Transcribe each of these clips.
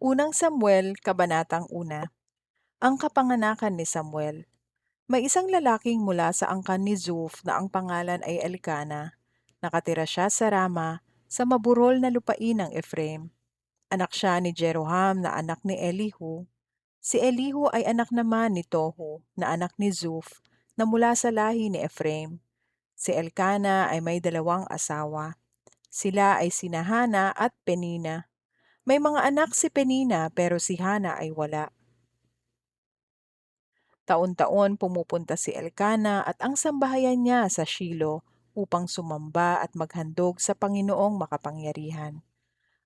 Unang Samuel, Kabanatang 1. Ang kapanganakan ni Samuel. May isang lalaking mula sa angkan ni Zuf na ang pangalan ay Elkana. Nakatira siya sa Rama, sa maburol na lupain ng Efraim. Anak siya ni Jeroham na anak ni Elihu. Si Elihu ay anak naman ni Tohu na anak ni Zuf na mula sa lahi ni Efraim. Si Elkana ay may dalawang asawa. Sila ay sina Hana at Penina. May mga anak si Penina pero si Hana ay wala. Taon-taon pumupunta si Elkana at ang sambahayan niya sa Shilo upang sumamba at maghandog sa Panginoong makapangyarihan.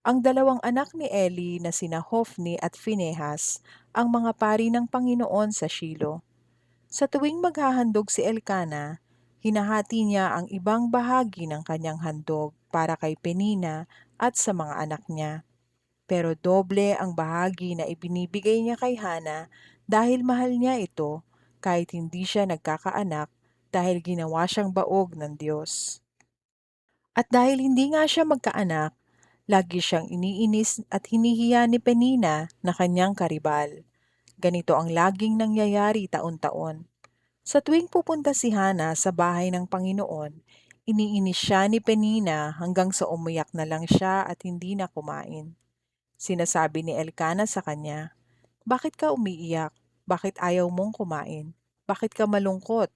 Ang dalawang anak ni Eli na sina Hofni at Phinehas ang mga pari ng Panginoon sa Shilo. Sa tuwing maghahandog si Elkana, hinahati niya ang ibang bahagi ng kanyang handog para kay Penina at sa mga anak niya. Pero doble ang bahagi na ibinibigay niya kay Hana dahil mahal niya ito kahit hindi siya nagkakaanak dahil ginawa siyang baog ng Diyos. At dahil hindi nga siya magkaanak, lagi siyang iniinis at hinihiya ni Penina na kanyang karibal. Ganito ang laging nangyayari taon-taon. Sa tuwing pupunta si Hana sa bahay ng Panginoon, iniinis siya ni Penina hanggang sa umiyak na lang siya at hindi na kumain. Sinasabi ni Elkana sa kanya, "Bakit ka umiiyak? Bakit ayaw mong kumain? Bakit ka malungkot?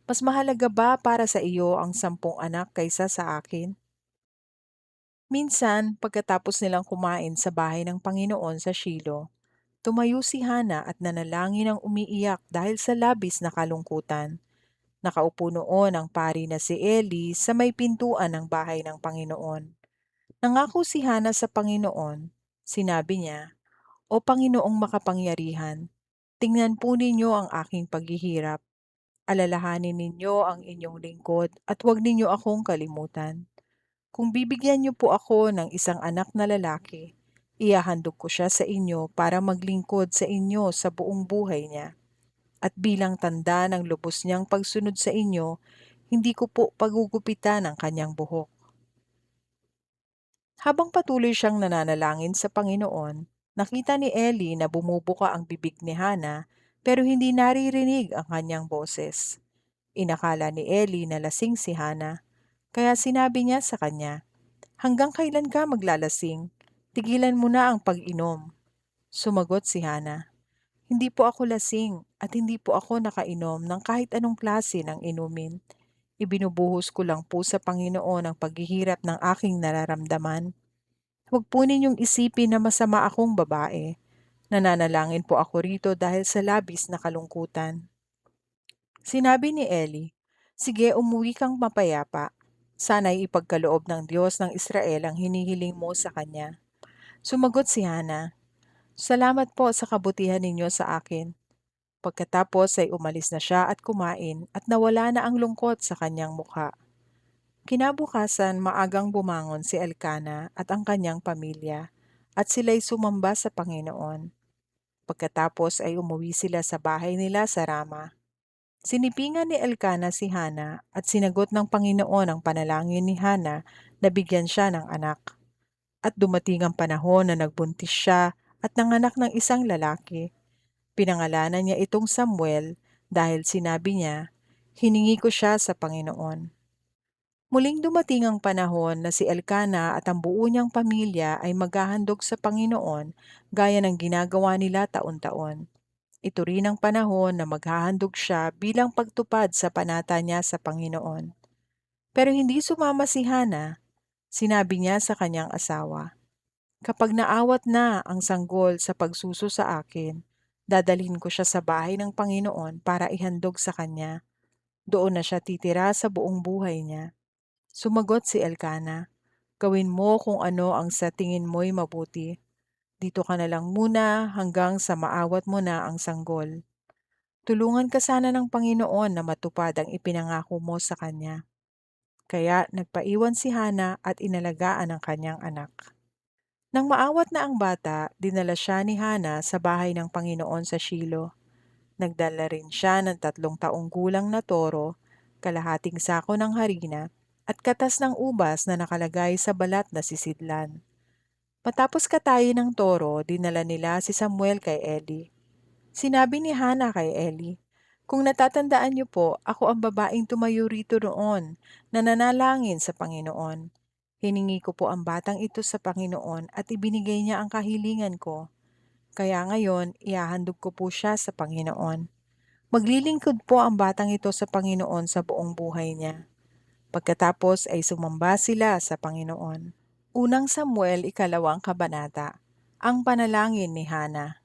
Mas mahalaga ba para sa iyo ang 10 anak kaysa sa akin?" Minsan, pagkatapos nilang kumain sa bahay ng Panginoon sa Shilo, tumayo si Hana at nanalangin ng umiiyak dahil sa labis na kalungkutan. Nakaupo noon ang pari na si Eli sa may pintuan ng bahay ng Panginoon. Nangako si Hana sa Panginoon. Sinabi niya, "O Panginoong makapangyarihan, tingnan po ninyo ang aking paghihirap. Alalahanin ninyo ang inyong lingkod at huwag ninyo akong kalimutan. Kung bibigyan niyo po ako ng isang anak na lalaki, ihahandog ko siya sa inyo para maglingkod sa inyo sa buong buhay niya. At bilang tanda ng lubos niyang pagsunod sa inyo, hindi ko po pagugupitan ang kanyang buhok." Habang patuloy siyang nananalangin sa Panginoon, nakita ni Eli na bumubuka ang bibig ni Hana pero hindi naririnig ang kanyang boses. Inakala ni Eli na lasing si Hana, kaya sinabi niya sa kanya, "Hanggang kailan ka maglalasing? Tigilan mo na ang pag-inom." Sumagot si Hana, "Hindi po ako lasing at hindi po ako nakainom ng kahit anong klase ng inumin. Ibinubuhos ko lang po sa Panginoon ang paghihirap ng aking nararamdaman. Huwag po ninyong isipin na masama akong babae. Nananalangin po ako rito dahil sa labis na kalungkutan." Sinabi ni Eli, "Sige, umuwi kang mapayapa. Sana'y ipagkaloob ng Diyos ng Israel ang hinihiling mo sa kanya." Sumagot si Hana, "Salamat po sa kabutihan ninyo sa akin." Pagkatapos ay umalis na siya at kumain at nawala na ang lungkot sa kanyang mukha. Kinabukasan maagang bumangon si Elkana at ang kanyang pamilya at sila'y sumamba sa Panginoon. Pagkatapos ay umuwi sila sa bahay nila sa Rama. Sinipingan ni Elkana si Hana at sinagot ng Panginoon ang panalangin ni Hana na bigyan siya ng anak. At dumating ang panahon na nagbuntis siya at nanganak ng isang lalaki. Pinangalanan niya itong Samuel dahil sinabi niya, "Hiningi ko siya sa Panginoon." Muling dumating ang panahon na si Elkana at ang buo niyang pamilya ay maghahandog sa Panginoon gaya ng ginagawa nila taon-taon. Ito rin ang panahon na maghahandog siya bilang pagtupad sa panata niya sa Panginoon. Pero hindi sumama si Hana. Sinabi niya sa kanyang asawa, "Kapag naawat na ang sanggol sa pagsuso sa akin, dadalhin ko siya sa bahay ng Panginoon para ihandog sa kanya. Doon na siya titira sa buong buhay niya." Sumagot si Elkana, "Gawin mo kung ano ang sa tingin mo'y mabuti. Dito ka na lang muna hanggang sa maawat mo na ang sanggol. Tulungan ka sana ng Panginoon na matupad ang ipinangako mo sa kanya." Kaya nagpaiwan si Hana at inalagaan ang kanyang anak. Nang maawat na ang bata, dinala siya ni Hana sa bahay ng Panginoon sa Shilo. Nagdala rin siya ng 3 taong gulang na toro, kalahating sako ng harina, at katas ng ubas na nakalagay sa balat na sisidlan. Matapos katayin ng toro, dinala nila si Samuel kay Eli. Sinabi ni Hana kay Eli, "Kung natatandaan niyo po, ako ang babaeng tumayo rito noon, na nanalangin sa Panginoon. Hiningi ko po ang batang ito sa Panginoon at ibinigay niya ang kahilingan ko. Kaya ngayon, ihahandog ko po siya sa Panginoon. Maglilingkod po ang batang ito sa Panginoon sa buong buhay niya." Pagkatapos ay sumamba sila sa Panginoon. Unang Samuel, 2 kabanata. Ang panalangin ni Hana.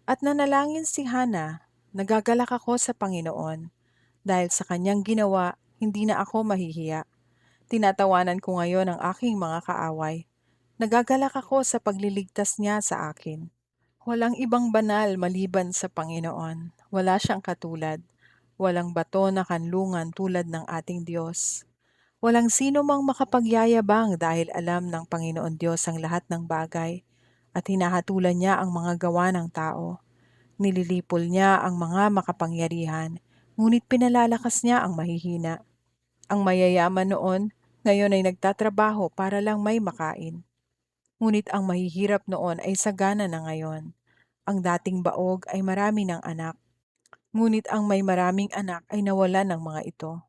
At nanalangin si Hana, "Nagagalak ako sa Panginoon. Dahil sa kanyang ginawa, hindi na ako mahihiya. Tinatawanan ko ngayon ang aking mga kaaway. Nagagalak ako sa pagliligtas niya sa akin. Walang ibang banal maliban sa Panginoon. Wala siyang katulad. Walang bato na kanlungan tulad ng ating Diyos. Walang sino mang makapagyayabang dahil alam ng Panginoon Diyos ang lahat ng bagay at hinahatulan niya ang mga gawa ng tao. Nililipol niya ang mga makapangyarihan, ngunit pinalalakas niya ang mahihina. Ang mayayaman noon, ngayon ay nagtatrabaho para lang may makain. Ngunit ang mahihirap noon ay sagana na ngayon. Ang dating baog ay marami ng anak, ngunit ang may maraming anak ay nawalan ng mga ito.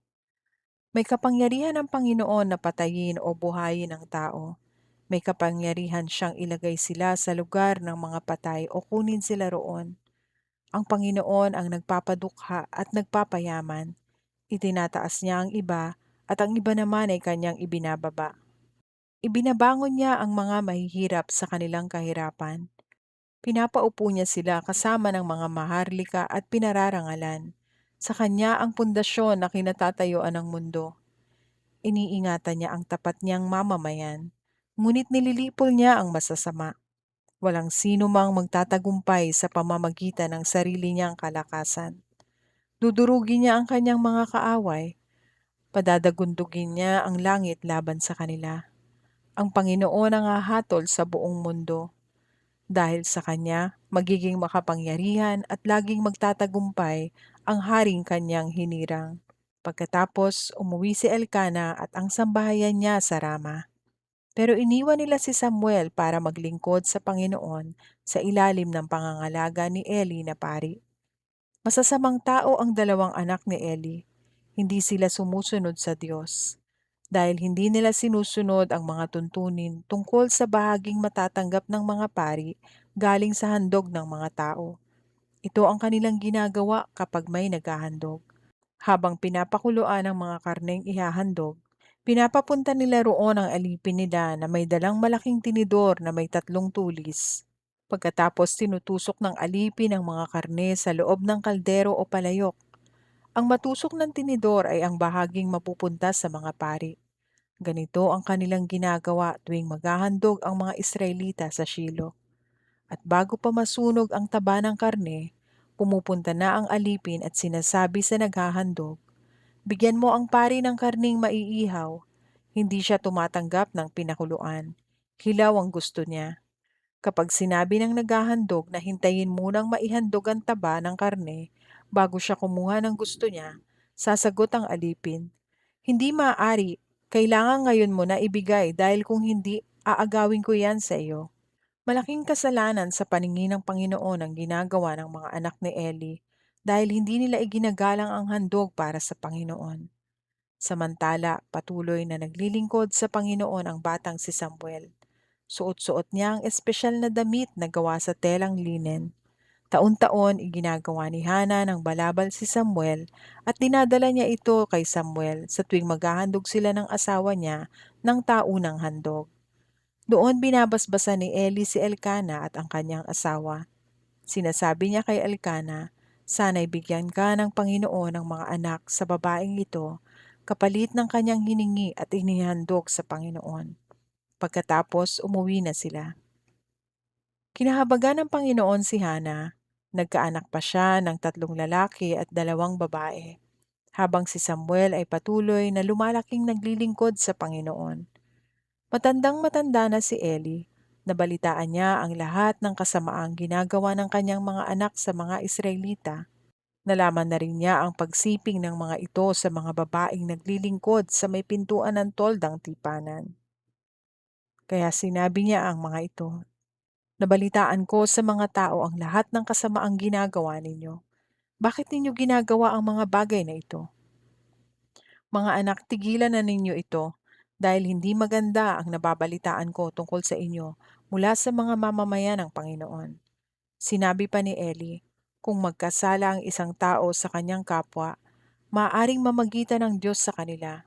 May kapangyarihan ang Panginoon na patayin o buhayin ang tao. May kapangyarihan siyang ilagay sila sa lugar ng mga patay o kunin sila roon. Ang Panginoon ang nagpapadukha at nagpapayaman. Itinataas niya ang iba at ang iba naman ay kanyang ibinababa. Ibinabangon niya ang mga mahihirap sa kanilang kahirapan. Pinapaupo niya sila kasama ng mga maharlika at pinararangalan. Sa kanya ang pundasyon na kinatatayuan ng mundo. Iniingatan niya ang tapat niyang mamamayan, ngunit nililipol niya ang masasama. Walang sino mang magtatagumpay sa pamamagitan ng sarili niyang kalakasan. Dudurugin niya ang kanyang mga kaaway, padadagundugin niya ang langit laban sa kanila. Ang Panginoon ang hahatol sa buong mundo. Dahil sa Kanya, magiging makapangyarihan at laging magtatagumpay ang haring Kanyang hinirang. Pagkatapos, umuwi si Elkana at ang sambahayan niya sa Rama. Pero iniwan nila si Samuel para maglingkod sa Panginoon sa ilalim ng pangangalaga ni Eli na pari. Masasamang tao ang dalawang anak ni Eli. Hindi sila sumusunod sa Diyos. Dahil hindi nila sinusunod ang mga tuntunin tungkol sa bahaging matatanggap ng mga pari galing sa handog ng mga tao. Ito ang kanilang ginagawa kapag may naghahandog. Habang pinapakuluan ang mga karneng ihahandog, pinapapunta nila roon ang alipin nila na may dalang malaking tinidor na may 3 tulis. Pagkatapos tinutusok ng alipin ang mga karne sa loob ng kaldero o palayok. Ang matusok ng tinidor ay ang bahaging mapupunta sa mga pari. Ganito ang kanilang ginagawa tuwing maghahandog ang mga Israelita sa Shilo. At bago pa masunog ang taba ng karne, pumupunta na ang alipin at sinasabi sa naghahandog, "Bigyan mo ang pari ng karning maiihaw." Hindi siya tumatanggap ng pinakuluan. Hilaw ang gusto niya. Kapag sinabi ng naghahandog na hintayin munang maihandog ang taba ng karne bago siya kumuha ng gusto niya, sasagot ang alipin, "Hindi maaari, kailangan ngayon mo na ibigay dahil kung hindi, aagawin ko yan sa iyo." Malaking kasalanan sa paningin ng Panginoon ang ginagawa ng mga anak ni Eli dahil hindi nila iginagalang ang handog para sa Panginoon. Samantala, patuloy na naglilingkod sa Panginoon ang batang si Samuel. Suot-suot niya ang espesyal na damit na gawa sa telang linen. Taon-taon iginagawa ni Hana ng balabal si Samuel at dinadala niya ito kay Samuel sa tuwing maghahandog sila ng asawa niya ng taunang handog. Doon binabasbasan ni Eli si Elkana at ang kanyang asawa. Sinasabi niya kay Elkana, "Sana'y bigyan ka ng Panginoon ng mga anak sa babaeng ito, kapalit ng kanyang hiningi at inihandog sa Panginoon." Pagkatapos, umuwi na sila. Kinahabagan ng Panginoon si Hana. Nagkaanak pa siya ng 3 lalaki at 2 babae, habang si Samuel ay patuloy na lumalaking naglilingkod sa Panginoon. Matandang-matanda na si Eli. Nabalitaan niya ang lahat ng kasamaang ginagawa ng kanyang mga anak sa mga Israelita. Nalaman na rin niya ang pagsiping ng mga ito sa mga babaeng naglilingkod sa may pintuan ng toldang tipanan. Kaya sinabi niya ang mga ito. Nabalitaan ko sa mga tao ang lahat ng kasamaang ginagawa ninyo. Bakit ninyo ginagawa ang mga bagay na ito? Mga anak, tigilan na ninyo ito dahil hindi maganda ang nababalitaan ko tungkol sa inyo mula sa mga mamamayan ng Panginoon. Sinabi pa ni Eli, kung magkasala ang isang tao sa kanyang kapwa, maaaring mamagitan ng Diyos sa kanila.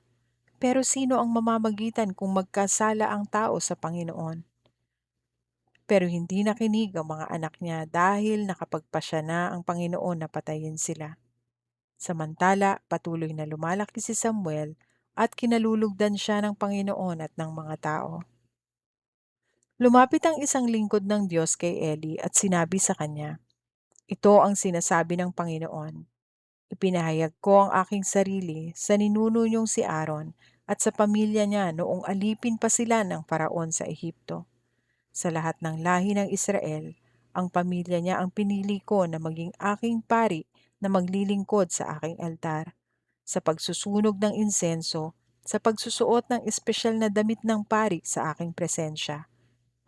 Pero sino ang mamamagitan kung magkasala ang tao sa Panginoon? Pero hindi nakinig ang mga anak niya dahil nakapagpasya na ang Panginoon na patayin sila. Samantala, patuloy na lumalaki si Samuel at kinalulugdan siya ng Panginoon at ng mga tao. Lumapit ang isang lingkod ng Diyos kay Eli at sinabi sa kanya, "Ito ang sinasabi ng Panginoon. Ipinahayag ko ang aking sarili sa ninuno niyong si Aaron at sa pamilya niya noong alipin pa sila ng Paraon sa Ehipto. Sa lahat ng lahi ng Israel, ang pamilya niya ang pinili ko na maging aking pari na maglilingkod sa aking altar, sa pagsusunog ng insenso, sa pagsusuot ng espesyal na damit ng pari sa aking presensya.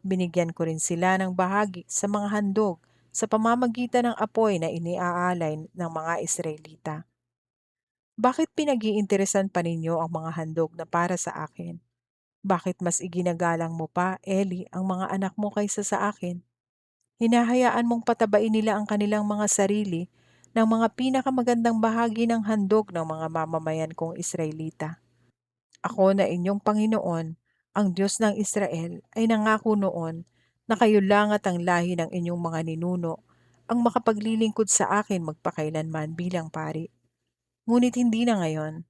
Binigyan ko rin sila ng bahagi sa mga handog sa pamamagitan ng apoy na iniaalay ng mga Israelita. Bakit pinag-iinteresan pa ninyo ang mga handog na para sa akin? Bakit mas iginagalang mo pa, Eli, ang mga anak mo kaysa sa akin? Hinahayaan mong patabain nila ang kanilang mga sarili ng mga pinakamagandang bahagi ng handog ng mga mamamayan kong Israelita. Ako na inyong Panginoon, ang Diyos ng Israel, ay nangako noon na kayo lang at ang lahi ng inyong mga ninuno ang makapaglilingkod sa akin magpakailanman bilang pari. Ngunit hindi na ngayon,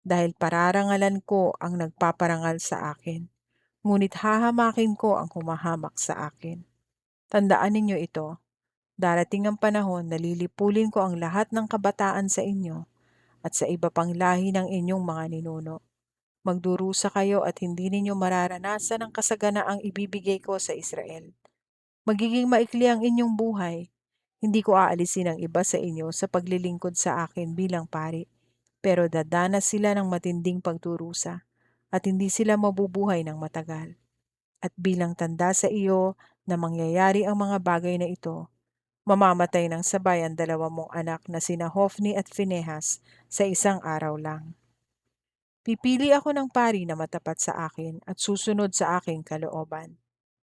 dahil pararangalan ko ang nagpaparangal sa akin, ngunit hahamakin ko ang humahamak sa akin. Tandaan ninyo ito, darating ang panahon na lilipulin ko ang lahat ng kabataan sa inyo at sa iba pang lahi ng inyong mga ninuno. Magdurusa kayo at hindi ninyo mararanasan ang kasaganaang ibibigay ko sa Israel. Magiging maikli ang inyong buhay. Hindi ko aalisin ang iba sa inyo sa paglilingkod sa akin bilang pari, pero dadanas sila ng matinding pagdurusa at hindi sila mabubuhay ng matagal. At bilang tanda sa iyo na mangyayari ang mga bagay na ito, mamamatay ng sabay ang dalawa mong anak na sina Hofni at Phinehas sa isang araw lang. Pipili ako ng pari na matapat sa akin at susunod sa aking kalooban.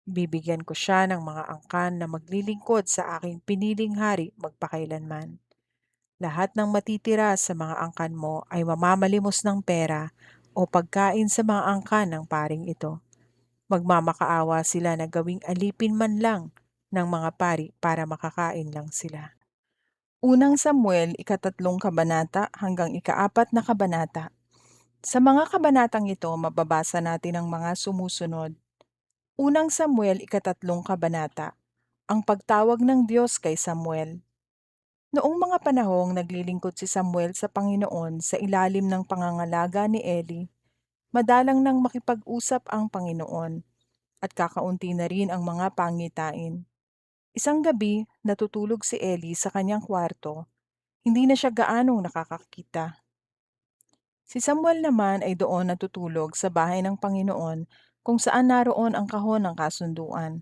Bibigyan ko siya ng mga angkan na maglilingkod sa aking piniling hari magpakailanman. Lahat ng matitira sa mga angkan mo ay mamamalimos ng pera o pagkain sa mga angkan ng paring ito. Magmamakaawa sila na gawing alipin man lang ng mga pari para makakain lang sila. Unang Samuel, ikatatlong kabanata hanggang ikaapat na kabanata. Sa mga kabanatang ito, mababasa natin ang mga sumusunod. Unang Samuel, ikatatlong kabanata. Ang pagtawag ng Diyos kay Samuel. Noong mga panahong naglilingkod si Samuel sa Panginoon sa ilalim ng pangangalaga ni Eli, madalang nang makipag-usap ang Panginoon at kakaunti na rin ang mga pangitain. Isang gabi, natutulog si Eli sa kanyang kwarto. Hindi na siya gaanong nakakakita. Si Samuel naman ay doon natutulog sa bahay ng Panginoon kung saan naroon ang kahon ng kasunduan.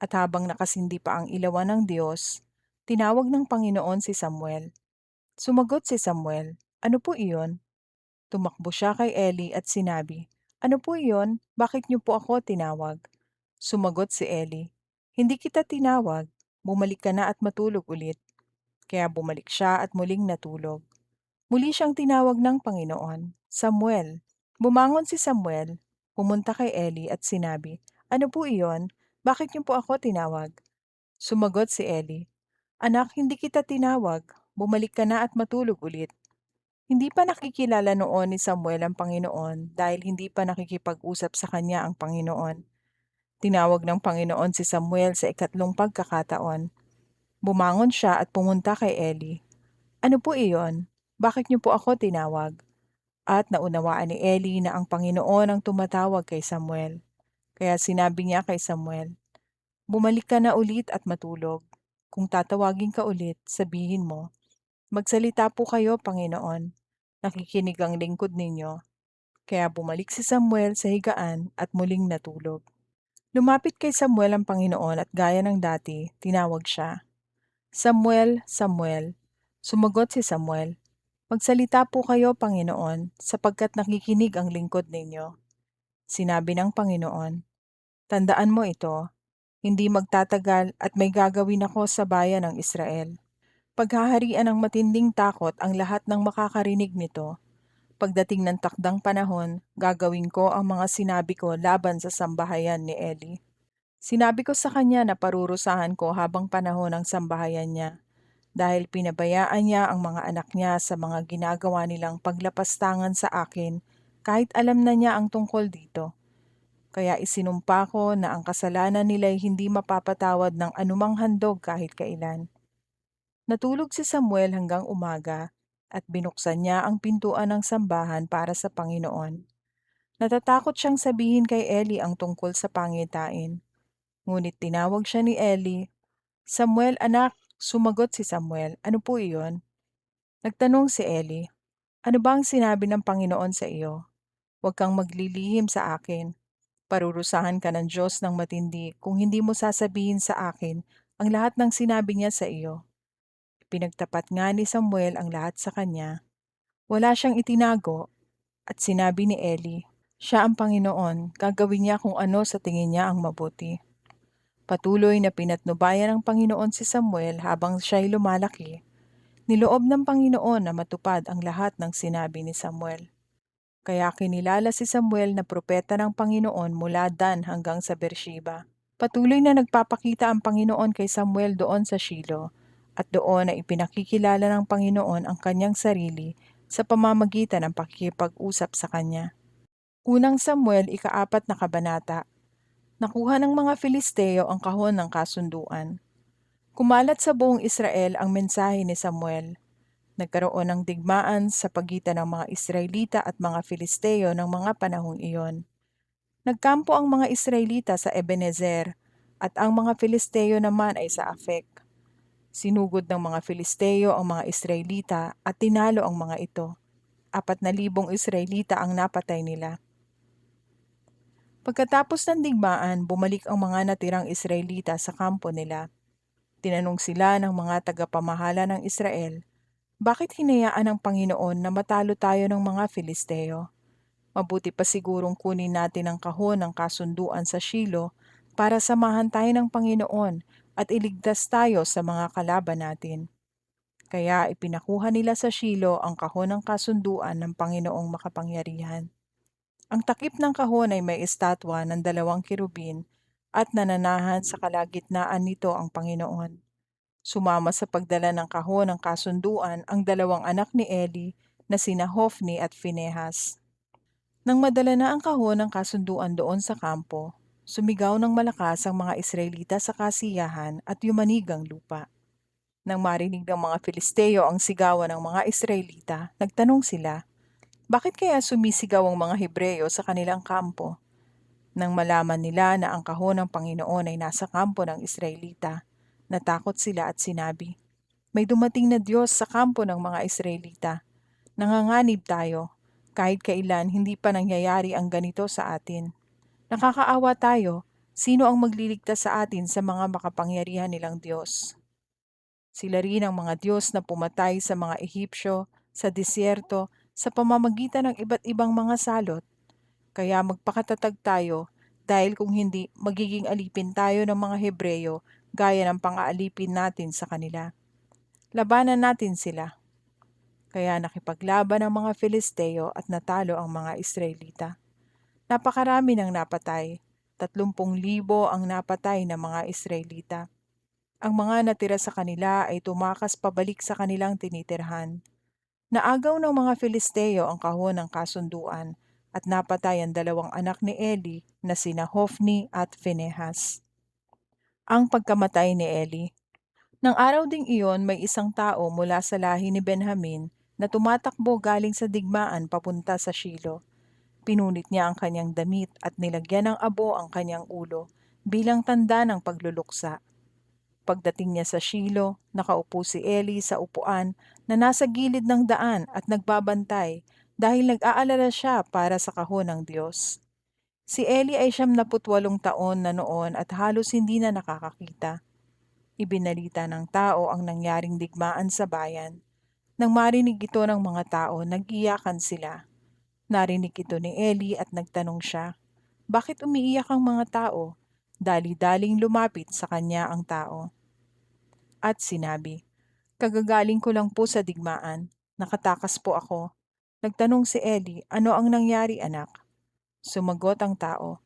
At habang nakasindi pa ang ilawan ng Diyos, tinawag ng Panginoon si Samuel. Sumagot si Samuel, "Ano po iyon?" Tumakbo siya kay Eli at sinabi, "Ano po iyon? Bakit niyo po ako tinawag?" Sumagot si Eli, "Hindi kita tinawag. Bumalik ka na at matulog ulit." Kaya bumalik siya at muling natulog. Muli siyang tinawag ng Panginoon, "Samuel." Bumangon si Samuel, pumunta kay Eli at sinabi, "Ano po iyon? Bakit niyo po ako tinawag?" Sumagot si Eli, "Anak, hindi kita tinawag. Bumalik ka na at matulog ulit." Hindi pa nakikilala noon ni Samuel ang Panginoon dahil hindi pa nakikipag-usap sa kanya ang Panginoon. Tinawag ng Panginoon si Samuel sa ikatlong pagkakataon. Bumangon siya at pumunta kay Eli. "Ano po iyon? Bakit niyo po ako tinawag?" At naunawaan ni Eli na ang Panginoon ang tumatawag kay Samuel. Kaya sinabi niya kay Samuel, "Bumalik ka na ulit at matulog. Kung tatawagin ka ulit, sabihin mo, 'Magsalita po kayo, Panginoon. Nakikinig ang lingkod ninyo.'" Kaya bumalik si Samuel sa higaan at muling natulog. Lumapit kay Samuel ang Panginoon at gaya ng dati, tinawag siya. Samuel, Samuel. Sumagot si Samuel, "Magsalita po kayo, Panginoon, sapagkat nakikinig ang lingkod ninyo." Sinabi ng Panginoon, "Tandaan mo ito, hindi magtatagal at may gagawin ako sa bayan ng Israel. Paghaharian ng matinding takot ang lahat ng makakarinig nito. Pagdating ng takdang panahon, gagawin ko ang mga sinabi ko laban sa sambahayan ni Eli. Sinabi ko sa kanya na parurusahan ko habang panahon ng sambahayan niya, dahil pinabayaan niya ang mga anak niya sa mga ginagawa nilang paglapastangan sa akin kahit alam na niya ang tungkol dito. Kaya isinumpa ko na ang kasalanan nila'y hindi mapapatawad ng anumang handog kahit kailan." Natulog si Samuel hanggang umaga at binuksan niya ang pintuan ng sambahan para sa Panginoon. Natatakot siyang sabihin kay Eli ang tungkol sa pangitain. Ngunit tinawag siya ni Eli, "Samuel anak," sumagot si Samuel, "Ano po iyon?" Nagtanong si Eli, "Ano ba ang sinabi ng Panginoon sa iyo? Huwag kang maglilihim sa akin. Parurusahan ka ng Diyos ng matindi kung hindi mo sasabihin sa akin ang lahat ng sinabi niya sa iyo." Pinagtapat nga ni Samuel ang lahat sa kanya. Wala siyang itinago at sinabi ni Eli, "Siya ang Panginoon, gagawin niya kung ano sa tingin niya ang mabuti." Patuloy na pinatnubayan ng Panginoon si Samuel habang siya'y lumalaki. Niloob ng Panginoon na matupad ang lahat ng sinabi ni Samuel. Kaya kinilala si Samuel na propeta ng Panginoon mula Dan hanggang sa Beersheba. Patuloy na nagpapakita ang Panginoon kay Samuel doon sa Shilo, at doon ay ipinakikilala ng Panginoon ang kanyang sarili sa pamamagitan ng pakikipag-usap sa kanya. Unang Samuel, ika-4 na kabanata. Nakuha ng mga Filisteo ang kahon ng kasunduan. Kumalat sa buong Israel ang mensahe ni Samuel. Nagkaroon ng digmaan sa pagitan ng mga Israelita at mga Filisteo ng mga panahong iyon. Nagkampo ang mga Israelita sa Ebenezer at ang mga Filisteo naman ay sa Afek. Sinugod ng mga Filisteo ang mga Israelita at tinalo ang mga ito. 4,000 Israelita ang napatay nila. Pagkatapos ng digmaan, bumalik ang mga natirang Israelita sa kampo nila. Tinanong sila ng mga tagapamahala ng Israel, "Bakit hinayaan ng Panginoon na matalo tayo ng mga Filisteo? Mabuti pa sigurong kunin natin ang kahon ng kasunduan sa Shilo para samahan tayo ng Panginoon at iligtas tayo sa mga kalaban natin." Kaya ipinakuha nila sa Shilo ang kahon ng kasunduan ng Panginoong makapangyarihan. Ang takip ng kahon ay may estatwa ng 2 kerubin at nananahan sa kalagitnaan nito ang Panginoon. Sumama sa pagdala ng kahon ng kasunduan ang 2 anak ni Eli na sina Hofni at Phinehas. Nang madala na ang kahon ng kasunduan doon sa kampo, sumigaw ng malakas ang mga Israelita sa kasiyahan at yumanig ang lupa. Nang marinig ng mga Filisteo ang sigawan ng mga Israelita, nagtanong sila, "Bakit kaya sumisigaw ang mga Hebreyo sa kanilang kampo?" Nang malaman nila na ang kahon ng Panginoon ay nasa kampo ng Israelita, natakot sila at sinabi, "May dumating na Diyos sa kampo ng mga Israelita. Nanganganib tayo. Kahit kailan hindi pa nangyayari ang ganito sa atin. Nakakaawa tayo. Sino ang magliligtas sa atin sa mga makapangyarihan nilang Diyos?" Sila rin ang mga Diyos na pumatay sa mga Ehipsyo, sa disyerto, sa pamamagitan ng iba't ibang mga salot. Kaya magpakatatag tayo, dahil kung hindi, magiging alipin tayo ng mga Hebreyo gaya ng pang-aalipin natin sa kanila. Labanan natin sila. Kaya nakipaglaban ang mga Filisteo at natalo ang mga Israelita. Napakarami ng napatay. 30,000 ang napatay ng mga Israelita. Ang mga natira sa kanila ay tumakas pabalik sa kanilang tinitirhan. Naagaw ng mga Filisteo ang kahon ng kasunduan at napatay ang 2 anak ni Eli na sina Hofni at Phinehas. Ang pagkamatay ni Eli. Nang araw ding iyon, may isang tao mula sa lahi ni Benjamin na tumatakbo galing sa digmaan papunta sa Shilo. Pinunit niya ang kanyang damit at nilagyan ng abo ang kanyang ulo bilang tanda ng pagluluksa. Pagdating niya sa Shilo, nakaupo si Eli sa upuan na nasa gilid ng daan at nagbabantay dahil nag-aalala siya para sa kahon ng Diyos. Si Eli ay 78 taon na noon at halos hindi na nakakakita. Ibinalita ng tao ang nangyaring digmaan sa bayan. Nang marinig ito ng mga tao, nag-iyakan sila. Narinig ito ni Eli at nagtanong siya, "Bakit umiiyak ang mga tao?" Dali-daling lumapit sa kanya ang tao at sinabi, "Kagagaling ko lang po sa digmaan. Nakatakas po ako." Nagtanong si Eli, "Ano ang nangyari, anak?" Sumagot ang tao,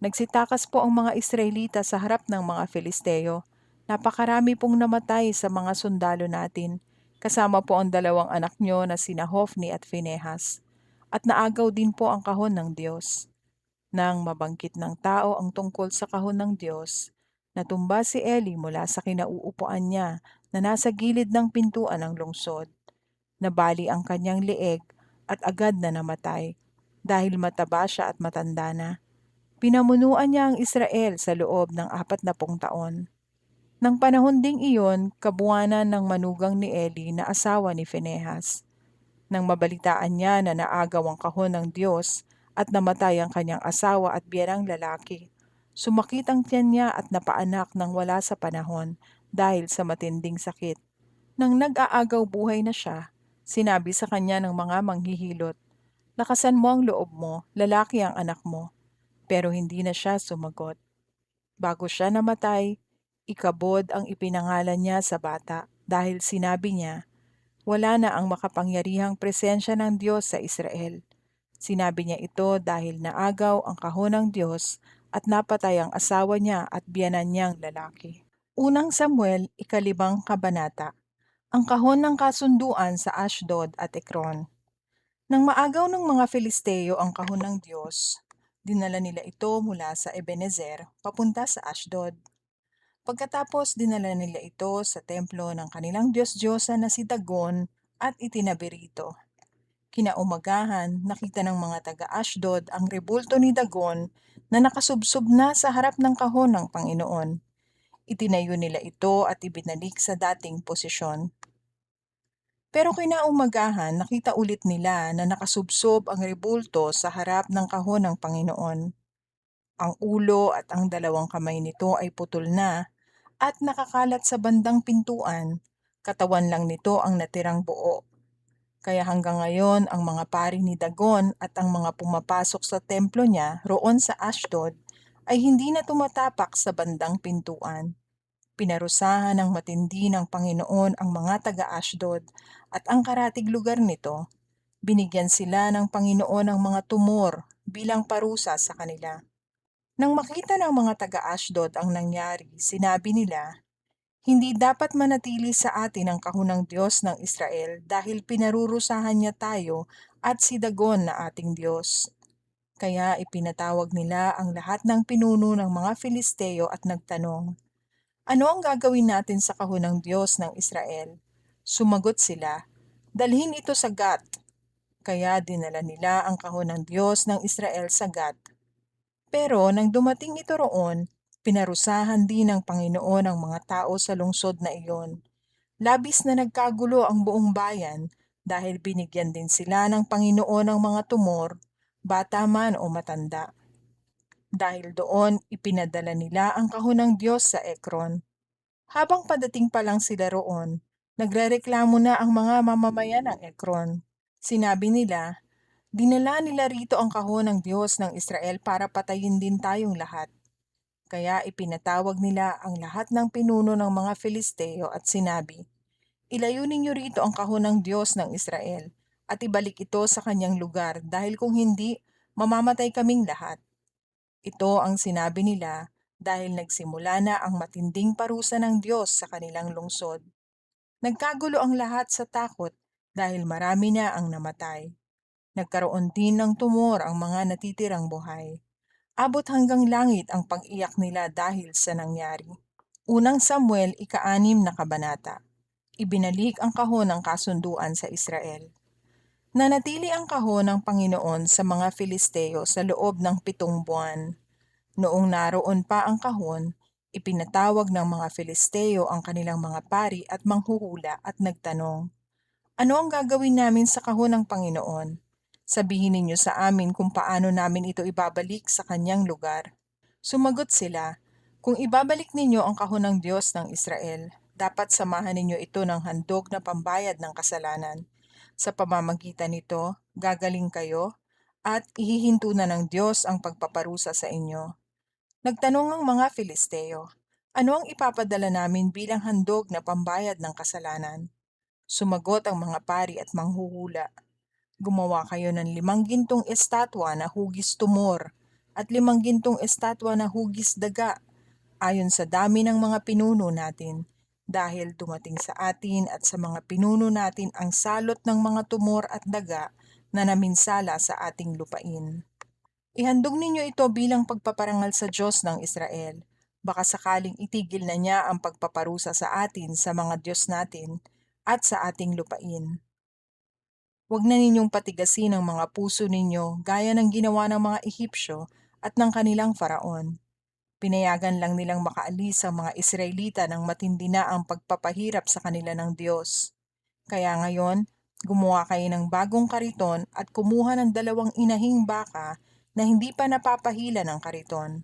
"Nagsitakas po ang mga Israelita sa harap ng mga Filisteo. Napakarami pong namatay sa mga sundalo natin. Kasama po ang 2 anak nyo na sina Hofni at Phinehas. At naagaw din po ang kahon ng Diyos." Nang mabangkit ng tao ang tungkol sa kahon ng Diyos, natumba si Eli mula sa kinauupuan niya na nasa gilid ng pintuan ng lungsod. Nabali ang kanyang leeg at agad na namatay dahil mataba siya at matanda na. Pinamunuan niya ang Israel sa loob ng 40 taon. Nang panahon ding iyon, kabuwanan ng manugang ni Eli na asawa ni Phinehas. Nang mabalitaan niya na naagaw ang kahon ng Diyos at namatay ang kanyang asawa at biyanang lalaki, sumakit ang tiyan niya at napaanak ng wala sa panahon dahil sa matinding sakit. Nang nag-aagaw buhay na siya, sinabi sa kanya ng mga manghihilot, "Lakasan mo ang loob mo, lalaki ang anak mo." Pero hindi na siya sumagot. Bago siya namatay, Ikabod ang ipinangalan niya sa bata dahil sinabi niya, "Wala na ang makapangyarihang presensya ng Diyos sa Israel." Sinabi niya ito dahil naagaw ang kahon ng Diyos at napatay ang asawa niya at biyanan niyang lalaki. Unang Samuel, 5 kabanata. Ang kahon ng kasunduan sa Ashdod at Ekron. Nang maagaw ng mga Filisteo ang kahon ng Diyos, dinala nila ito mula sa Ebenezer papunta sa Ashdod. Pagkatapos dinala nila ito sa templo ng kanilang Diyos-Diyosa na si Dagon at itinabi rito. Kinaumagahan, nakita ng mga taga-Ashdod ang rebulto ni Dagon na nakasubsob na sa harap ng kahon ng Panginoon. Itinayo nila ito at ibinalik sa dating posisyon. Pero kinaumagahan, nakita ulit nila na nakasubsob ang rebulto sa harap ng kahon ng Panginoon. Ang ulo at ang 2 kamay nito ay putol na at nakakalat sa bandang pintuan. Katawan lang nito ang natirang buo. Kaya hanggang ngayon ang mga pari ni Dagon at ang mga pumapasok sa templo niya roon sa Ashdod ay hindi na tumatapak sa bandang pintuan. Pinarusahan ng matindi ng Panginoon ang mga taga-Ashdod at ang karatig lugar nito. Binigyan sila ng Panginoon ng mga tumor bilang parusa sa kanila. Nang makita ng mga taga-Ashdod ang nangyari, sinabi nila, "Hindi dapat manatili sa atin ang kahon ng Diyos ng Israel dahil pinarurusahan niya tayo at si Dagon na ating Diyos." Kaya ipinatawag nila ang lahat ng pinuno ng mga Filisteo at nagtanong, "Ano ang gagawin natin sa kahon ng Diyos ng Israel?" Sumagot sila, "Dalhin ito sa Gat." Kaya dinala nila ang kahon ng Diyos ng Israel sa Gat. Pero nang dumating ito roon, pinarusahan din ng Panginoon ang mga tao sa lungsod na iyon. Labis na nagkagulo ang buong bayan dahil binigyan din sila ng Panginoon ng mga tumor, bata man o matanda. Dahil doon, ipinadala nila ang kahon ng Diyos sa Ekron. Habang padating pa lang sila roon, nagrereklamo na ang mga mamamayan ng Ekron. Sinabi nila, "Dinala nila rito ang kahon ng Diyos ng Israel para patayin din tayong lahat." Kaya ipinatawag nila ang lahat ng pinuno ng mga Filisteo at sinabi, "Ilayo ninyo rito ang kahon ng Diyos ng Israel at ibalik ito sa kanyang lugar dahil kung hindi, mamamatay kaming lahat." Ito ang sinabi nila dahil nagsimula na ang matinding parusa ng Diyos sa kanilang lungsod. Nagkagulo ang lahat sa takot dahil marami na ang namatay. Nagkaroon din ng tumor ang mga natitirang buhay. Abot hanggang langit ang pag-iyak nila dahil sa nangyari. Unang Samuel, 6 kabanata. Ibinalik ang kahon ng kasunduan sa Israel. Nanatili ang kahon ng Panginoon sa mga Filisteo sa loob ng 7 buwan. Noong naroon pa ang kahon, ipinatawag ng mga Filisteo ang kanilang mga pari at manghuhula at nagtanong, "Ano ang gagawin namin sa kahon ng Panginoon?" Sabihin ninyo sa amin kung paano namin ito ibabalik sa kanyang lugar." Sumagot sila, "Kung ibabalik ninyo ang kahon ng Diyos ng Israel, dapat samahan ninyo ito ng handog na pambayad ng kasalanan. Sa pamamagitan nito, gagaling kayo at ihihinto na ng Diyos ang pagpaparusa sa inyo." Nagtanong ang mga Filisteo, "Ano ang ipapadala namin bilang handog na pambayad ng kasalanan?" Sumagot ang mga pari at manghuhula, "Gumawa kayo ng 5 gintong estatwa na hugis tumor at 5 gintong estatwa na hugis daga ayon sa dami ng mga pinuno natin, dahil dumating sa atin at sa mga pinuno natin ang salot ng mga tumor at daga na naminsala sa ating lupain. Ihandog ninyo ito bilang pagpaparangal sa Diyos ng Israel. Baka sakaling itigil na niya ang pagpaparusa sa atin sa mga Diyos natin at sa ating lupain. Huwag na ninyong patigasin ang mga puso ninyo gaya ng ginawa ng mga Ehipsyo at ng kanilang faraon. Pinayagan lang nilang makaalis ang mga Israelita nang matindi na ang pagpapahirap sa kanila ng Diyos. Kaya ngayon, gumawa kayo ng bagong kariton at kumuha ng 2 inahing baka na hindi pa napapahila ng kariton.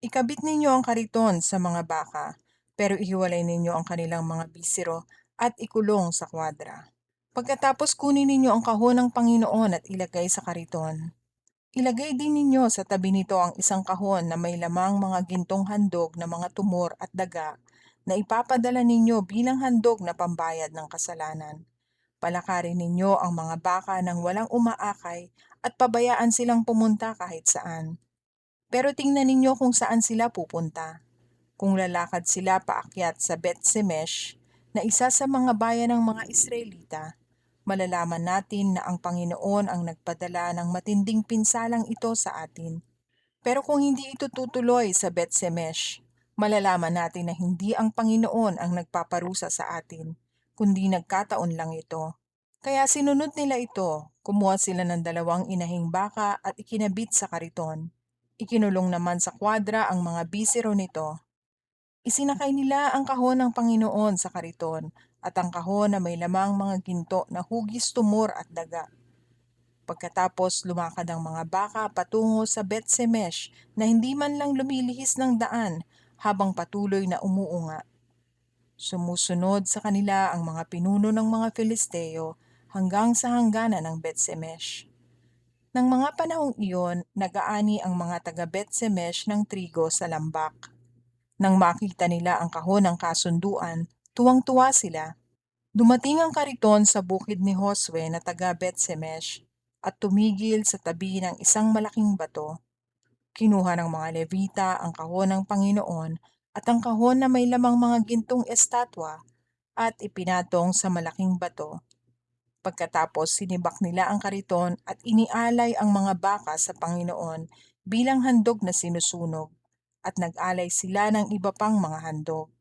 Ikabit ninyo ang kariton sa mga baka, pero ihiwalay ninyo ang kanilang mga bisiro at ikulong sa kwadra. Pagkatapos kunin ninyo ang kahon ng Panginoon at ilagay sa kariton. Ilagay din ninyo sa tabi nito ang isang kahon na may lamang mga gintong handog na mga tumor at daga na ipapadala ninyo bilang handog na pambayad ng kasalanan. Palakarin ninyo ang mga baka ng walang umaakay at pabayaan silang pumunta kahit saan. Pero tingnan ninyo kung saan sila pupunta. Kung lalakad sila paakyat sa Bet-Shemesh, na isa sa mga bayan ng mga Israelita, malalaman natin na ang Panginoon ang nagpadala ng matinding pinsalang ito sa atin. Pero kung hindi ito tutuloy sa Bet-Shemesh, malalaman natin na hindi ang Panginoon ang nagpaparusa sa atin, kundi nagkataon lang ito. Kaya sinunod nila ito, kumuha sila ng 2 inahing baka at ikinabit sa kariton. Ikinulong naman sa kwadra ang mga bisiro nito. Isinakay nila ang kahon ng Panginoon sa kariton at ang kahon na may lamang mga ginto na hugis tumor at daga. Pagkatapos lumakad ang mga baka patungo sa Bet-Shemesh na hindi man lang lumilihis ng daan habang patuloy na umuunga. Sumusunod sa kanila ang mga pinuno ng mga Filisteo hanggang sa hangganan ng Bet-Shemesh. Nang mga panahong iyon, nag-aani ang mga taga Bet-Shemesh ng trigo sa lambak. Nang makita nila ang kahon ng kasunduan, tuwang-tuwa sila. Dumating ang kariton sa bukid ni Josue na taga Bet-Shemesh at tumigil sa tabi ng isang malaking bato. Kinuha ng mga Levita ang kahon ng Panginoon at ang kahon na may lamang mga gintong estatwa at ipinatong sa malaking bato. Pagkatapos sinibak nila ang kariton at inialay ang mga baka sa Panginoon bilang handog na sinusunog at nag-alay sila ng iba pang mga handog.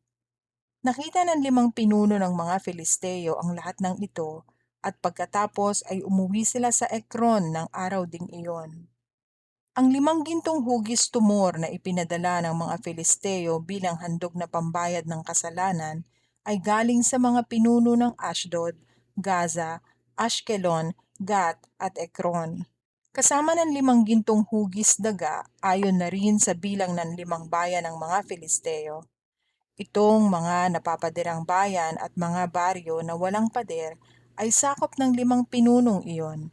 Nakita ng 5 pinuno ng mga Filisteo ang lahat ng ito at pagkatapos ay umuwi sila sa Ekron ng araw ding iyon. Ang 5 gintong hugis tumor na ipinadala ng mga Filisteo bilang handog na pambayad ng kasalanan ay galing sa mga pinuno ng Ashdod, Gaza, Ashkelon, Gat at Ekron. Kasama ng 5 gintong hugis daga ayon na rin sa bilang ng 5 bayan ng mga Filisteo. Itong mga napapaderang bayan at mga baryo na walang pader ay sakop ng 5 pinunong iyon.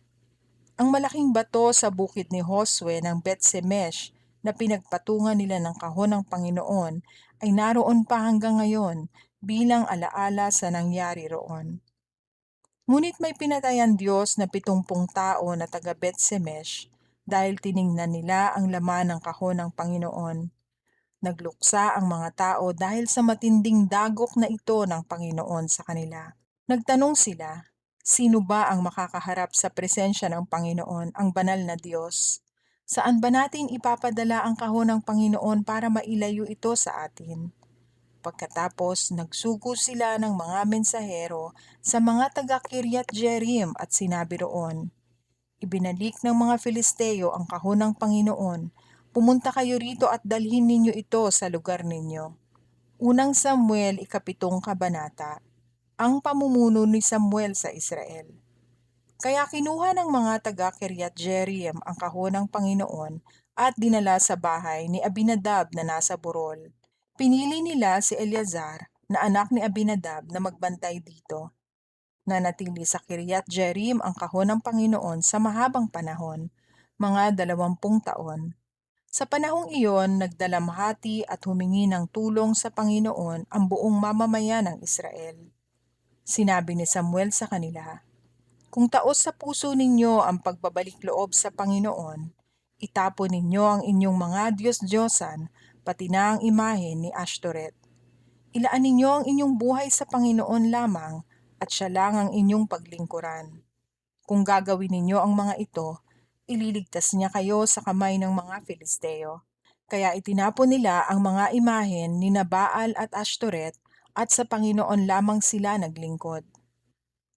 Ang malaking bato sa bukid ni Josue ng Bet-Shemesh na pinagpatungan nila ng kahon ng Panginoon ay naroon pa hanggang ngayon bilang alaala sa nangyari roon. Ngunit may pinatay ang Diyos na 70 tao na taga Bet-Shemesh dahil tiningnan nila ang laman ng kahon ng Panginoon. Nagluksa ang mga tao dahil sa matinding dagok na ito ng Panginoon sa kanila. Nagtanong sila, "Sino ba ang makakaharap sa presensya ng Panginoon, ang banal na Diyos? Saan ba natin ipapadala ang kahon ng Panginoon para mailayo ito sa atin?" Pagkatapos, nagsugo sila ng mga mensahero sa mga taga Kiryat Jearim at sinabi roon, "Ibinalik ng mga Filisteo ang kahon ng Panginoon. Pumunta kayo rito at dalhin ninyo ito sa lugar ninyo." Unang Samuel, 7 kabanata. Ang pamumuno ni Samuel sa Israel. Kaya kinuha ng mga taga Kiryat Jearim ang kahon ng Panginoon at dinala sa bahay ni Abinadab na nasa burol. Pinili nila si Eleazar na anak ni Abinadab na magbantay dito. Nanatili sa Kiryat Jearim ang kahon ng Panginoon sa mahabang panahon, mga 20 taon. Sa panahong iyon, nagdalamhati at humingi ng tulong sa Panginoon ang buong mamamayan ng Israel. Sinabi ni Samuel sa kanila, "Kung taos sa puso ninyo ang pagbabalik loob sa Panginoon, itapon ninyo ang inyong mga Diyos-Diyosan, pati na ang imahe ni Ashtoreth. Ilaan ninyo ang inyong buhay sa Panginoon lamang at siya lang ang inyong paglingkuran. Kung gagawin ninyo ang mga ito, ililigtas niya kayo sa kamay ng mga Filisteo." Kaya itinapon nila ang mga imahen ni Baal at Ashtoreth at sa Panginoon lamang sila naglingkod.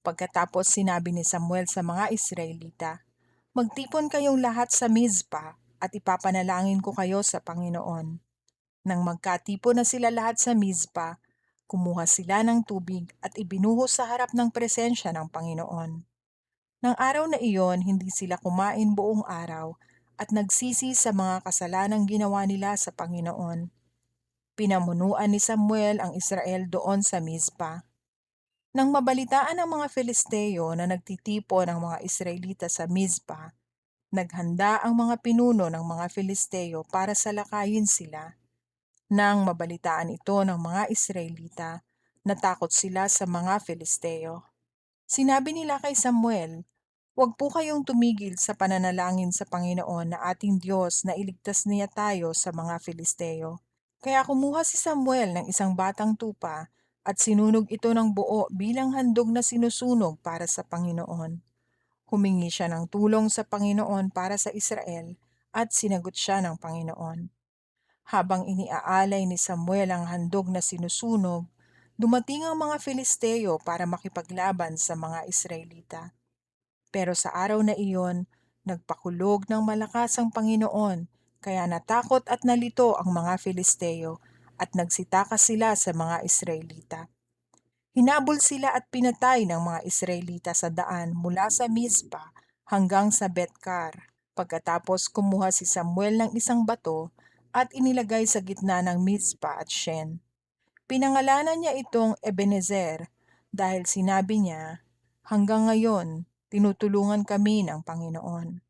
Pagkatapos sinabi ni Samuel sa mga Israelita, "Magtipon kayong lahat sa Mizpa at ipapanalangin ko kayo sa Panginoon." Nang magkatipon na sila lahat sa Mizpa, kumuha sila ng tubig at ibinuhos sa harap ng presensya ng Panginoon. Nang araw na iyon, hindi sila kumain buong araw at nagsisi sa mga kasalanang ginawa nila sa Panginoon. Pinamunuan ni Samuel ang Israel doon sa Mizpa. Nang mabalitaan ng mga Filisteo na nagtitipon ang mga Israelita sa Mizpa, naghanda ang mga pinuno ng mga Filisteo para salakayin sila. Nang mabalitaan ito ng mga Israelita, natakot sila sa mga Filisteo. Sinabi nila kay Samuel, "Huwag po kayong tumigil sa pananalangin sa Panginoon na ating Diyos na iligtas niya tayo sa mga Filisteo." Kaya kumuha si Samuel ng isang batang tupa at sinunog ito ng buo bilang handog na sinusunog para sa Panginoon. Humingi siya ng tulong sa Panginoon para sa Israel at sinagot siya ng Panginoon. Habang iniaalay ni Samuel ang handog na sinusunog, dumating ang mga Filisteo para makipaglaban sa mga Israelita. Pero sa araw na iyon, nagpakulog ng malakas ang Panginoon, kaya natakot at nalito ang mga Filisteo at nagsitakas sila sa mga Israelita. Hinabol sila at pinatay ng mga Israelita sa daan mula sa Mizpa hanggang sa Betkar. Pagkatapos kumuha si Samuel ng isang bato at inilagay sa gitna ng Mizpa at Shen. Pinangalanan niya itong Ebenezer dahil sinabi niya, "Hanggang ngayon, tinutulungan kami ng Panginoon."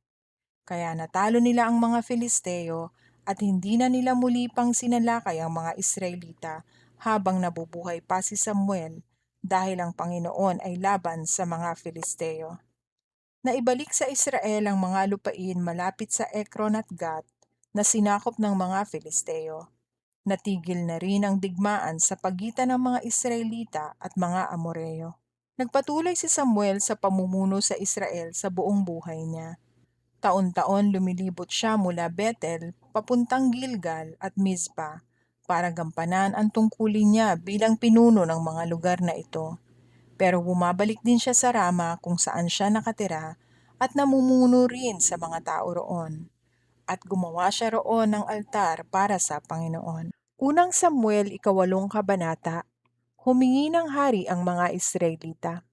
Kaya natalo nila ang mga Filisteo at hindi na nila muli pang sinalakay ang mga Israelita habang nabubuhay pa si Samuel dahil ang Panginoon ay laban sa mga Filisteo. Naibalik sa Israel ang mga lupain malapit sa Ekron at Gat na sinakop ng mga Filisteo. Natigil na rin ang digmaan sa pagitan ng mga Israelita at mga Amoreo. Nagpatuloy si Samuel sa pamumuno sa Israel sa buong buhay niya. Taon-taon lumilibot siya mula Bethel papuntang Gilgal at Mizpa para gampanan ang tungkulin niya bilang pinuno ng mga lugar na ito. Pero bumabalik din siya sa Rama kung saan siya nakatira at namumuno rin sa mga tao roon. At gumawa siya roon ng altar para sa Panginoon. Unang Samuel 8 kabanata, humingi ng hari ang mga Israelita.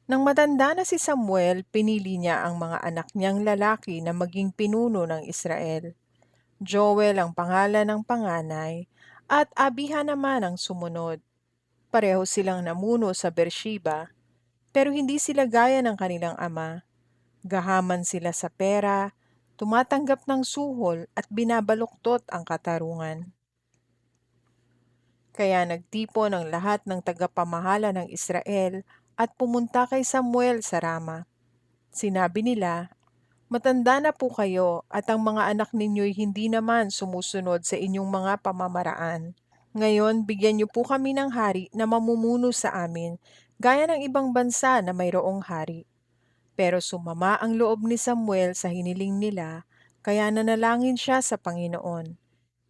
Nang matanda na si Samuel, pinili niya ang mga anak niyang lalaki na maging pinuno ng Israel. Joel ang pangalan ng panganay at Abiha naman ang sumunod. Pareho silang namuno sa Beersheba, pero hindi sila gaya ng kanilang ama. Gahaman sila sa pera, tumatanggap ng suhol at binabaluktot ang katarungan. Kaya nagtipon ang lahat ng tagapamahala ng Israel at pumunta kay Samuel sa Rama. Sinabi nila, "Matanda na po kayo at ang mga anak ninyo'y hindi naman sumusunod sa inyong mga pamamaraan. Ngayon, bigyan niyo po kami ng hari na mamumuno sa amin, gaya ng ibang bansa na mayroong hari." Pero sumama ang loob ni Samuel sa hiniling nila, kaya nanalangin siya sa Panginoon.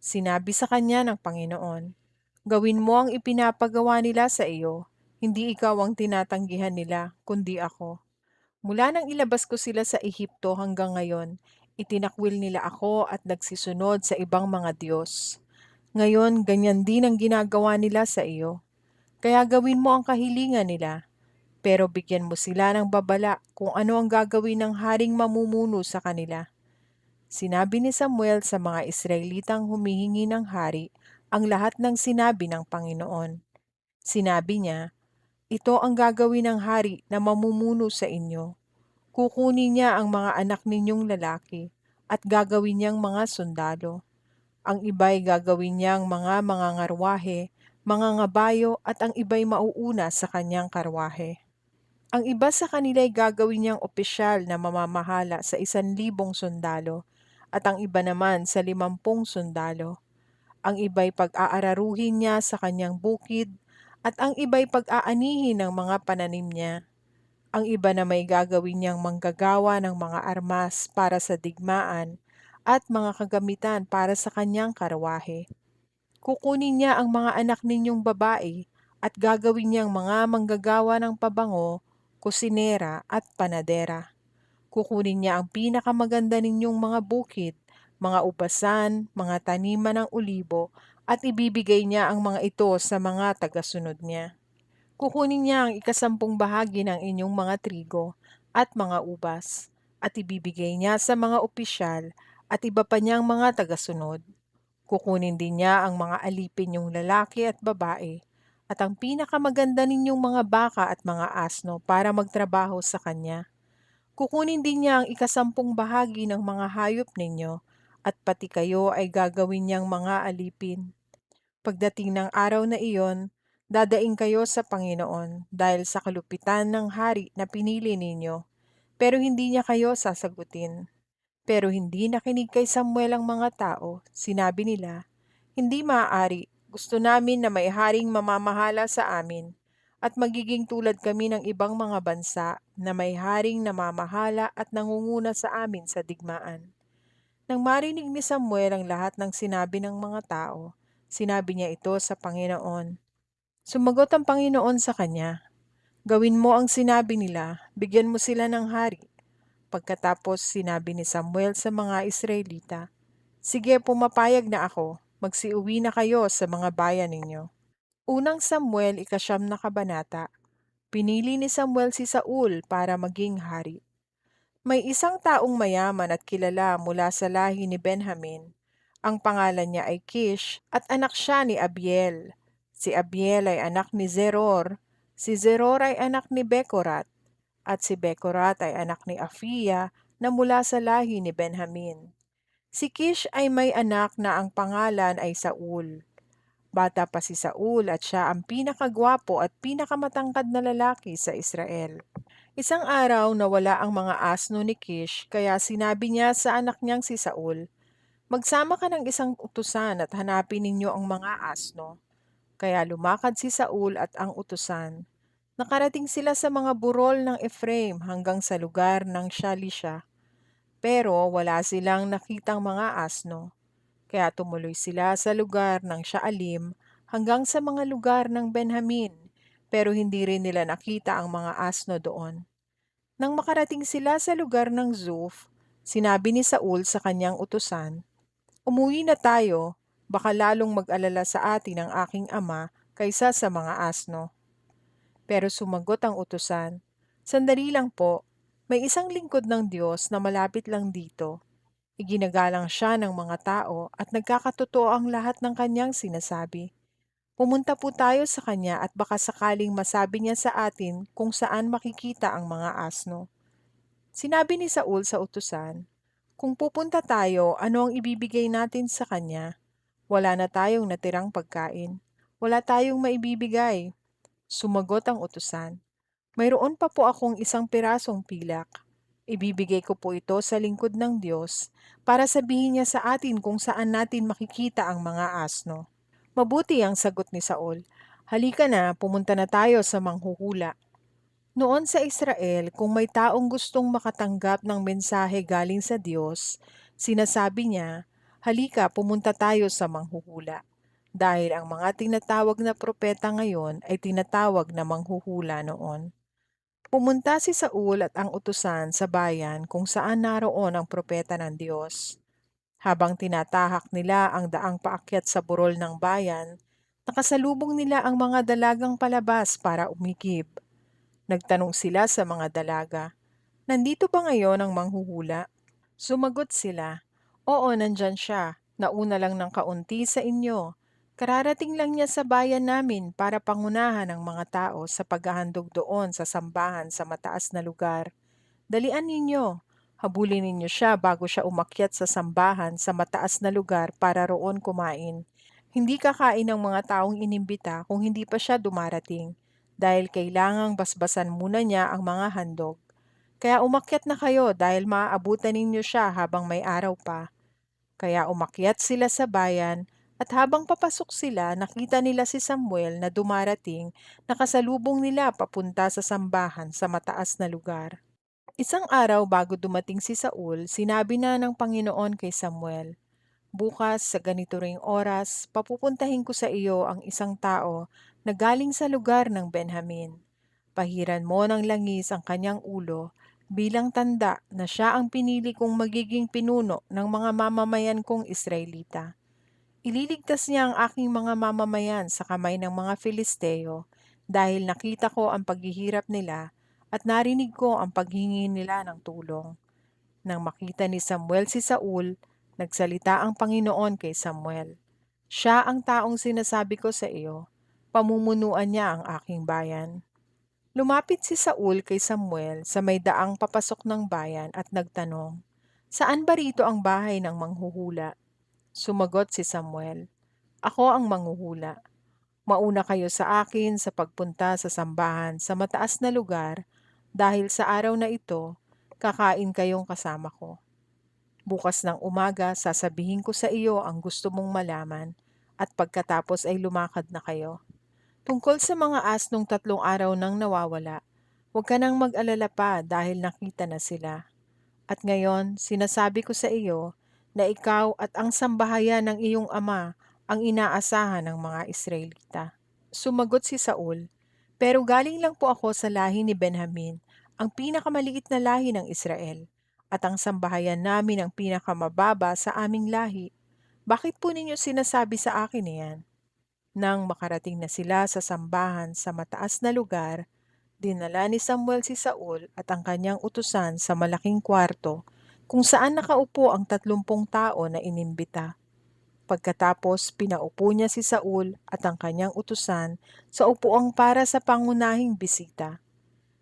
Sinabi sa kanya ng Panginoon, "Gawin mo ang ipinapagawa nila sa iyo, hindi ikaw ang tinatanggihan nila, kundi ako. Mula nang ilabas ko sila sa Ehipto hanggang ngayon, itinakwil nila ako at nagsisunod sa ibang mga Diyos. Ngayon, ganyan din ang ginagawa nila sa iyo. Kaya gawin mo ang kahilingan nila. pero bigyan mo sila ng babala kung ano ang gagawin ng haring mamumuno sa kanila. Sinabi ni Samuel sa mga Israelitang humihingi ng hari ang lahat ng sinabi ng Panginoon. Sinabi niya, ito ang gagawin ng hari na mamumuno sa inyo. Kukunin niya ang mga anak ninyong lalaki at gagawin niyang mga sundalo. Ang iba'y gagawin niyang mga mangangarwahe, mga ngabayo at ang iba'y mauuna sa kanyang karwahe. Ang iba sa kanila'y gagawin niyang opisyal na mamamahala sa 1,000 sundalo at ang iba naman sa 50 sundalo. Ang iba'y pag-aararuhin niya sa kanyang bukid at ang iba'y pag-aanihin ng mga pananim niya. Ang iba na may gagawin niyang manggagawa ng mga armas para sa digmaan at mga kagamitan para sa kanyang karwahe. Kukunin niya ang mga anak ninyong babae at gagawin niyang mga manggagawa ng pabango, kusinera at panadera. Kukunin niya ang pinakamaganda ninyong mga bukid, mga ubasan, mga taniman ng olibo at ibibigay niya ang mga ito sa mga tagasunod niya. Kukunin niya ang 10% ng inyong mga trigo at mga ubas at ibibigay niya sa mga opisyal at iba pa niyang mga tagasunod. Kukunin din niya ang mga alipin niyong lalaki at babae at ang pinakamaganda ninyong mga baka at mga asno para magtrabaho sa kanya. Kukunin din niya ang 10% ng mga hayop ninyo at pati kayo ay gagawin niyang mga alipin. Pagdating ng araw na iyon, dadaing kayo sa Panginoon dahil sa kalupitan ng hari na pinili ninyo, pero hindi niya kayo sasagutin. Pero hindi nakinig kay Samuel ang mga tao. Sinabi nila, hindi maaari. Gusto namin na may haring mamamahala sa amin at magiging tulad kami ng ibang mga bansa na may haring namamahala at nangunguna sa amin sa digmaan. Nang marinig ni Samuel ang lahat ng sinabi ng mga tao, sinabi niya ito sa Panginoon. Sumagot ang Panginoon sa kanya, gawin mo ang sinabi nila, bigyan mo sila ng hari. Pagkatapos sinabi ni Samuel sa mga Israelita, sige, pumapayag na ako, magsiuwi na kayo sa mga bayan ninyo. Unang Samuel 9 na kabanata, pinili ni Samuel si Saul para maging hari. May isang taong mayaman at kilala mula sa lahi ni Benjamin. Ang pangalan niya ay Kish at anak siya ni Abiel. Si Abiel ay anak ni Zeror, si Zeror ay anak ni Bekorat, at si Bekorat ay anak ni Afia na mula sa lahi ni Benjamin. Si Kish ay may anak na ang pangalan ay Saul. Bata pa si Saul at siya ang pinakagwapo at pinakamatangkad na lalaki sa Israel. Isang araw nawala ang mga asno ni Kish kaya sinabi niya sa anak niyang si Saul, magsama ka ng isang utusan at hanapin ninyo ang mga asno. Kaya lumakad si Saul at ang utusan. Nakarating sila sa mga burol ng Ephraim hanggang sa lugar ng Shalisha. Pero wala silang nakitang mga asno. Kaya tumuloy sila sa lugar ng Shaalim hanggang sa mga lugar ng Benjamin. Pero hindi rin nila nakita ang mga asno doon. Nang makarating sila sa lugar ng Zuf, sinabi ni Saul sa kanyang utusan, umuwi na tayo, baka lalong mag-alala sa atin ang aking ama kaysa sa mga asno. Pero sumagot ang utusan, sandali lang po, may isang lingkod ng Diyos na malapit lang dito. Iginagalang siya ng mga tao at nagkakatotoo ang lahat ng kanyang sinasabi. Pumunta po tayo sa kanya at baka sakaling masabi niya sa atin kung saan makikita ang mga asno. Sinabi ni Saul sa utusan, kung pupunta tayo, ano ang ibibigay natin sa kanya? Wala na tayong natirang pagkain. Wala tayong maibibigay. Sumagot ang utusan, mayroon pa po akong isang pirasong pilak. Ibibigay ko po ito sa lingkod ng Diyos para sabihin niya sa atin kung saan natin makikita ang mga asno. Mabuti ang sagot ni Saul. Halika na, pumunta na tayo sa manghuhula. Noon sa Israel, kung may taong gustong makatanggap ng mensahe galing sa Diyos, sinasabi niya, halika pumunta tayo sa manghuhula. Dahil ang mga tinatawag na propeta ngayon ay tinatawag na manghuhula noon. Pumunta si Saul at ang utusan sa bayan kung saan naroon ang propeta ng Diyos. Habang tinatahak nila ang daang paakyat sa burol ng bayan, nakasalubong nila ang mga dalagang palabas para umikib. Nagtanong sila sa mga dalaga, "Nandito ba ngayon ang manghuhula?" Sumagot sila, "Oo, nandyan siya. Nauna lang ng kaunti sa inyo. Kararating lang niya sa bayan namin para pangunahan ang mga tao sa paghahandog doon sa sambahan sa mataas na lugar. Dalian ninyo. Habulin ninyo siya bago siya umakyat sa sambahan sa mataas na lugar para roon kumain. Hindi kakain ng mga taong inimbita kung hindi pa siya dumarating, dahil kailangang basbasan muna niya ang mga handog. Kaya umakyat na kayo dahil maaabutan ninyo siya habang may araw pa." Kaya umakyat sila sa bayan, at habang papasok sila, nakita nila si Samuel na dumarating, nakasalubong nila papunta sa sambahan sa mataas na lugar. Isang araw bago dumating si Saul, sinabi na ng Panginoon kay Samuel, "Bukas sa ganito ring oras, papupuntahin ko sa iyo ang isang tao na galing sa lugar ng Benjamin. Pahiran mo ng langis ang kanyang ulo bilang tanda na siya ang pinili kong magiging pinuno ng mga mamamayan kong Israelita. Ililigtas niya ang aking mga mamamayan sa kamay ng mga Filisteo dahil nakita ko ang paghihirap nila at narinig ko ang paghingi nila ng tulong." Nang makita ni Samuel si Saul, nagsalita ang Panginoon kay Samuel, "Siya ang taong sinasabi ko sa iyo, pamumunuan niya ang aking bayan." Lumapit si Saul kay Samuel sa may daang papasok ng bayan at nagtanong, "Saan ba rito ang bahay ng manghuhula?" Sumagot si Samuel, "Ako ang manghuhula. Mauna kayo sa akin sa pagpunta sa sambahan sa mataas na lugar dahil sa araw na ito, kakain kayong kasama ko. Bukas ng umaga sasabihin ko sa iyo ang gusto mong malaman at pagkatapos ay lumakad na kayo. Tungkol sa mga asnong 3 araw nang nawawala, huwag ka nang mag-alala pa dahil nakita na sila. At ngayon, sinasabi ko sa iyo na ikaw at ang sambahayan ng iyong ama ang inaasahan ng mga Israelita." Sumagot si Saul, "Pero galing lang po ako sa lahi ni Benjamin, ang pinakamaliit na lahi ng Israel, at ang sambahayan namin ang pinakamababa sa aming lahi. Bakit po ninyo sinasabi sa akin iyan?" Nang makarating na sila sa sambahan sa mataas na lugar, dinala ni Samuel si Saul at ang kanyang utusan sa malaking kwarto kung saan nakaupo ang 30 tao na inimbita. Pagkatapos, pinaupo niya si Saul at ang kanyang utusan sa upuang para sa pangunahing bisita.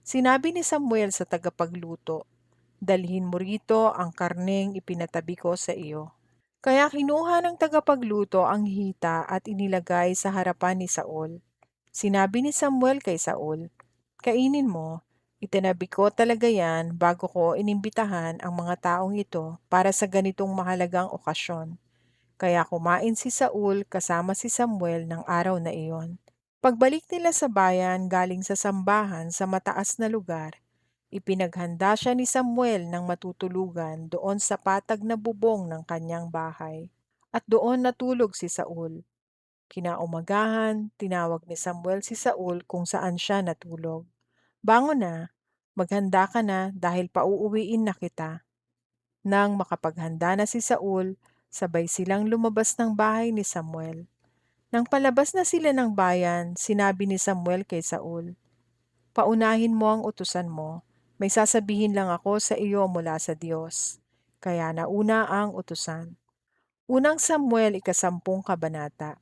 Sinabi ni Samuel sa tagapagluto, "Dalhin mo rito ang karneng ipinatabi ko sa iyo." Kaya kinuha ng tagapagluto ang hita at inilagay sa harapan ni Saul. Sinabi ni Samuel kay Saul, "Kainin mo. Itinabi ko talaga yan bago ko inimbitahan ang mga taong ito para sa ganitong mahalagang okasyon." Kaya kumain si Saul kasama si Samuel ng araw na iyon. Pagbalik nila sa bayan galing sa sambahan sa mataas na lugar, ipinaghanda siya ni Samuel ng matutulugan doon sa patag na bubong ng kanyang bahay. At doon natulog si Saul. Kinaumagahan, tinawag ni Samuel si Saul kung saan siya natulog. "Bangon na, maghanda ka na dahil pauuwiin na kita." Nang makapaghanda na si Saul, sabay silang lumabas ng bahay ni Samuel. Nang palabas na sila ng bayan, sinabi ni Samuel kay Saul, "Paunahin mo ang utusan mo. May sasabihin lang ako sa iyo mula sa Diyos." Kaya nauna ang utusan. Unang Samuel 10 kabanata.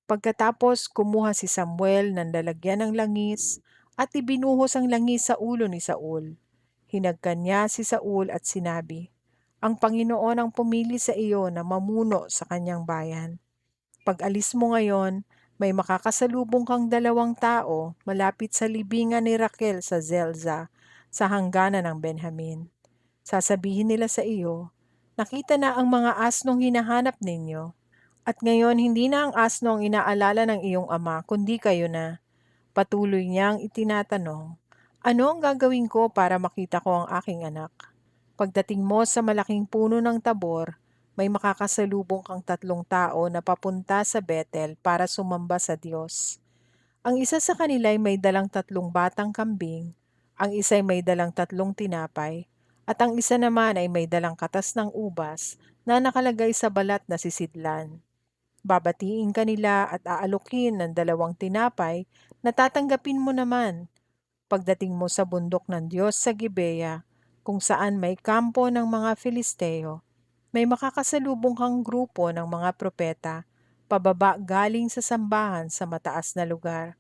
Pagkatapos kumuha si Samuel ng lalagyan ng langis at ibinuhos ang langis sa ulo ni Saul. Hinagkan niya si Saul at sinabi, "Ang Panginoon ang pumili sa iyo na mamuno sa kanyang bayan. Pag-alis mo ngayon, may makakasalubong kang 2 tao malapit sa libingan ni Raquel sa Zelza, sa hangganan ng Benjamin. Sasabihin nila sa iyo, 'Nakita na ang mga asnong hinahanap ninyo.' At ngayon hindi na ang asno ang inaalala ng iyong ama, kundi kayo na." Patuloy niyang itinatanong, "Ano ang gagawin ko para makita ko ang aking anak?" Pagdating mo sa malaking puno ng Tabor, may makakasalubong kang 3 tao na papunta sa Betel para sumamba sa Diyos. Ang isa sa kanila ay may dalang 3 batang kambing, ang isa ay may dalang 3 tinapay, at ang isa naman ay may dalang katas ng ubas na nakalagay sa balat na sisidlan. Babatiin ka nila at aalokin ng 2 tinapay na tatanggapin mo naman. Pagdating mo sa bundok ng Diyos sa Gibeya, kung saan may kampo ng mga Filisteo, may makakasalubong kang grupo ng mga propeta, pababa galing sa sambahan sa mataas na lugar.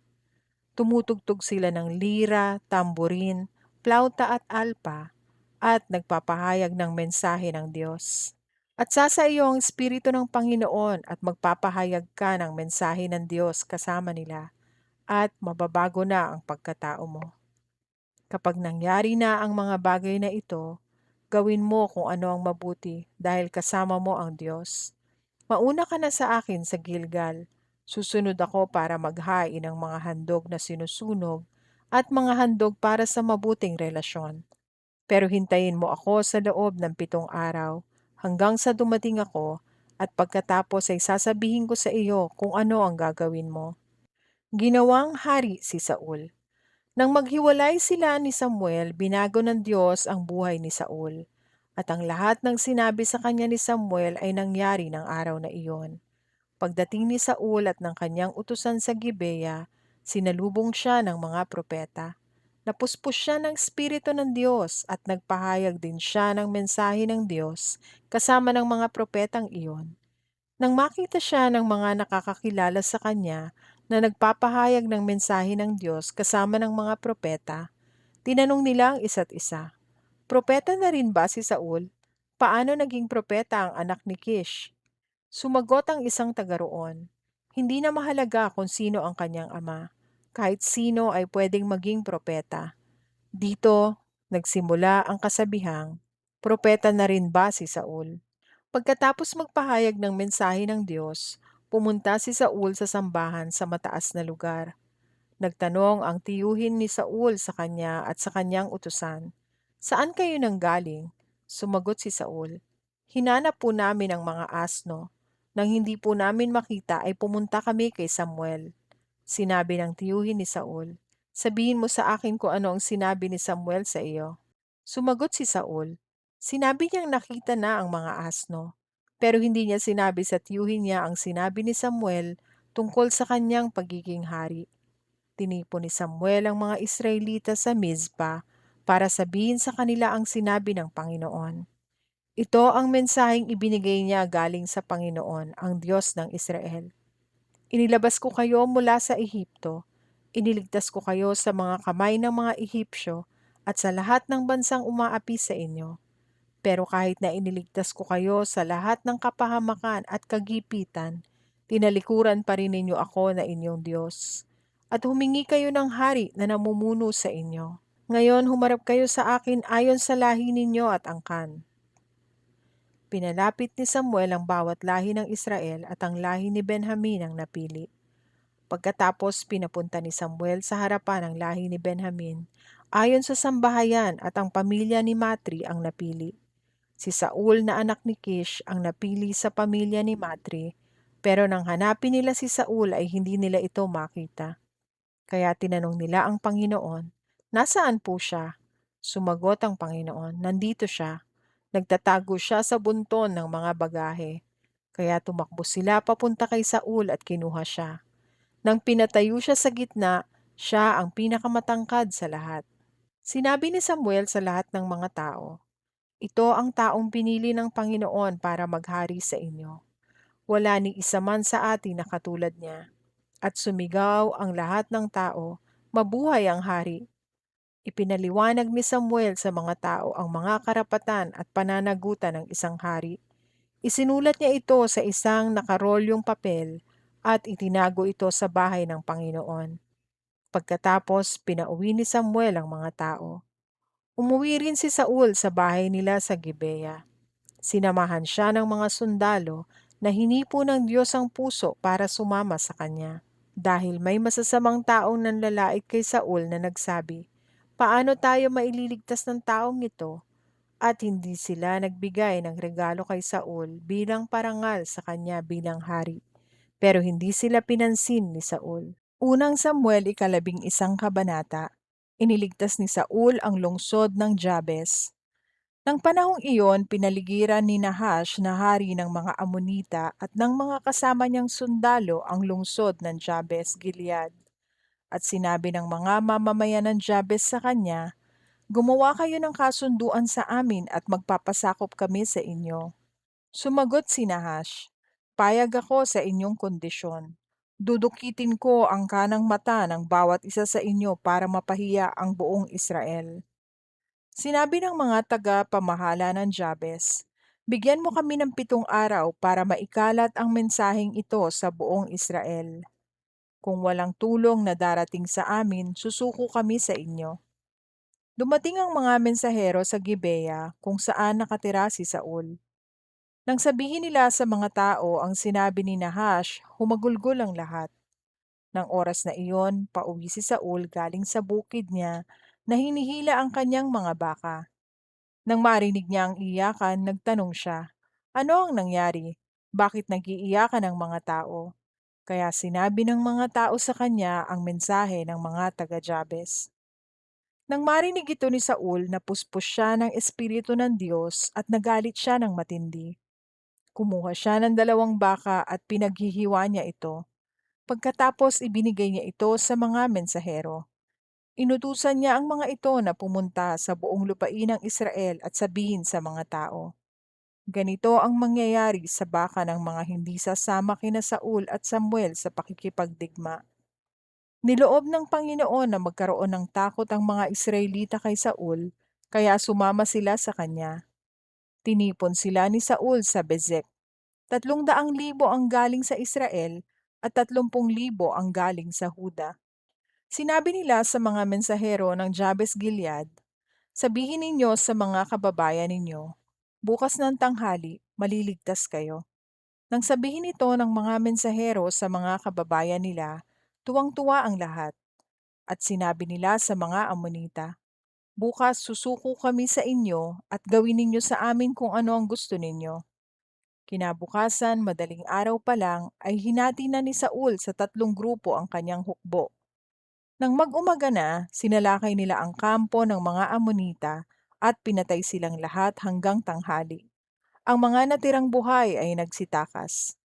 Tumutugtog sila ng lira, tamburin, plauta at alpa, at nagpapahayag ng mensahe ng Diyos. At sasa iyo ang Espiritu ng Panginoon at magpapahayag ka ng mensahe ng Diyos kasama nila, at mababago na ang pagkatao mo. Kapag nangyari na ang mga bagay na ito, gawin mo kung ano ang mabuti dahil kasama mo ang Diyos. Mauna ka na sa akin sa Gilgal. Susunod ako para maghain ng mga handog na sinusunog at mga handog para sa mabuting relasyon. Pero hintayin mo ako sa loob ng 7 araw hanggang sa dumating ako, at pagkatapos ay sasabihin ko sa iyo kung ano ang gagawin mo. Ginawang hari si Saul. Nang maghiwalay sila ni Samuel, binago ng Diyos ang buhay ni Saul. At ang lahat ng sinabi sa kanya ni Samuel ay nangyari ng araw na iyon. Pagdating ni Saul at ng kanyang utusan sa Gibeya, sinalubong siya ng mga propeta. Napuspos siya ng Espiritu ng Diyos at nagpahayag din siya ng mensahe ng Diyos kasama ng mga propetang iyon. Nang makita siya ng mga nakakakilala sa kanya na nagpapahayag ng mensahe ng Diyos kasama ng mga propeta, tinanong nila ang isa't isa, "Propeta na rin ba si Saul? Paano naging propeta ang anak ni Kish?" Sumagot ang isang taga roon, "Hindi na mahalaga kung sino ang kanyang ama. Kahit sino ay pwedeng maging propeta." Dito nagsimula ang kasabihang, "Propeta na rin ba si Saul?" Pagkatapos magpahayag ng mensahe ng Diyos, pumunta si Saul sa sambahan sa mataas na lugar. Nagtanong ang tiyuhin ni Saul sa kanya at sa kanyang utusan, "Saan kayo nanggaling?" Sumagot si Saul, "Hinanap po namin ang mga asno. Nang hindi po namin makita ay pumunta kami kay Samuel." Sinabi ng tiyuhin ni Saul, "Sabihin mo sa akin kung ano ang sinabi ni Samuel sa iyo." Sumagot si Saul, "Sinabi niyang nakita na ang mga asno." Pero hindi niya sinabi sa tiyuhin niya ang sinabi ni Samuel tungkol sa kanyang pagiging hari. Tinipon ni Samuel ang mga Israelita sa Mizpa para sabihin sa kanila ang sinabi ng Panginoon. Ito ang mensaheng ibinigay niya galing sa Panginoon, ang Diyos ng Israel. "Inilabas ko kayo mula sa Ehipto. Iniligtas ko kayo sa mga kamay ng mga Ehipsyo at sa lahat ng bansang umaapi sa inyo. Pero kahit na iniligtas ko kayo sa lahat ng kapahamakan at kagipitan, tinalikuran pa rin ninyo ako na inyong Diyos. At humingi kayo ng hari na namumuno sa inyo. Ngayon humarap kayo sa akin ayon sa lahi ninyo at angkan." Pinalapit ni Samuel ang bawat lahi ng Israel at ang lahi ni Benjamin ang napili. Pagkatapos pinapunta ni Samuel sa harapan ang lahi ni Benjamin ayon sa sambahayan, at ang pamilya ni Matri ang napili. Si Saul na anak ni Kish ang napili sa pamilya ni Matri, pero nang hanapin nila si Saul ay hindi nila ito makita. Kaya tinanong nila ang Panginoon, "Nasaan po siya?" Sumagot ang Panginoon, "Nandito siya. Nagtatago siya sa bunton ng mga bagahe." Kaya tumakbo sila papunta kay Saul at kinuha siya. Nang pinatayo siya sa gitna, siya ang pinakamatangkad sa lahat. Sinabi ni Samuel sa lahat ng mga tao, "Ito ang taong pinili ng Panginoon para maghari sa inyo. Wala ni isa man sa atin na katulad niya." At sumigaw ang lahat ng tao, "Mabuhay ang hari!" Ipinaliwanag ni Samuel sa mga tao ang mga karapatan at pananagutan ng isang hari. Isinulat niya ito sa isang nakarolyong papel at itinago ito sa bahay ng Panginoon. Pagkatapos, pinauwi ni Samuel ang mga tao. Umuwi rin si Saul sa bahay nila sa Gibeya. Sinamahan siya ng mga sundalo na hinipo ng Diyos ang puso para sumama sa kanya. Dahil may masasamang taong nanlalait kay Saul na nagsabi, "Paano tayo maililigtas ng taong ito?" At hindi sila nagbigay ng regalo kay Saul bilang parangal sa kanya bilang hari. Pero hindi sila pinansin ni Saul. Unang Samuel 11 Iniligtas ni Saul ang lungsod ng Jabes. Nang panahong iyon, pinaligiran ni Nahash na hari ng mga Amonita at ng mga kasama niyang sundalo ang lungsod ng Jabes Gilead. At sinabi ng mga mamamayan ng Jabes sa kanya, "Gumawa kayo ng kasunduan sa amin at magpapasakop kami sa inyo." Sumagot si Nahash, "Payag ako sa inyong kondisyon. Dudukitin ko ang kanang mata ng bawat isa sa inyo para mapahiya ang buong Israel." Sinabi ng mga taga-pamahala ng Jabes, "Bigyan mo kami ng 7 araw para maikalat ang mensaheng ito sa buong Israel. Kung walang tulong na darating sa amin, susuko kami sa inyo." Dumating ang mga mensahero sa Gibeya kung saan nakatira si Saul. Nang sabihin nila sa mga tao ang sinabi ni Nahash, humagulgol ang lahat. Nang oras na iyon, pauwi si Saul galing sa bukid niya na hinihila ang kanyang mga baka. Nang marinig niya ang iyakan, nagtanong siya, "Ano ang nangyari? Bakit nag-iiyakan ang mga tao?" Kaya sinabi ng mga tao sa kanya ang mensahe ng mga taga-Jabes. Nang marinig ito ni Saul, napuspos siya ng Espiritu ng Diyos at nagalit siya ng matindi. Kumuha siya ng 2 baka at pinaghihiwa niya ito. Pagkatapos ibinigay niya ito sa mga mensahero. Inutusan niya ang mga ito na pumunta sa buong lupain ng Israel at sabihin sa mga tao, "Ganito ang mangyayari sa baka ng mga hindi sasama kina Saul at Samuel sa pakikipagdigma." Niloob ng Panginoon na magkaroon ng takot ang mga Israelita kay Saul, kaya sumama sila sa kanya. Tinipon sila ni Saul sa Bezek. 300,000 ang galing sa Israel at 30,000 ang galing sa Huda. Sinabi nila sa mga mensahero ng Jabes Gilead, "Sabihin ninyo sa mga kababayan ninyo, bukas ng tanghali, maliligtas kayo." Nang sabihin ito ng mga mensahero sa mga kababayan nila, tuwang-tuwa ang lahat. At sinabi nila sa mga Amonita, "Bukas susuko kami sa inyo at gawin ninyo sa amin kung ano ang gusto ninyo." Kinabukasan, madaling araw pa lang, ay hinati na ni Saul sa 3 grupo ang kanyang hukbo. Nang mag-umaga na, sinalakay nila ang kampo ng mga Amonita at pinatay silang lahat hanggang tanghali. Ang mga natirang buhay ay nagsitakas.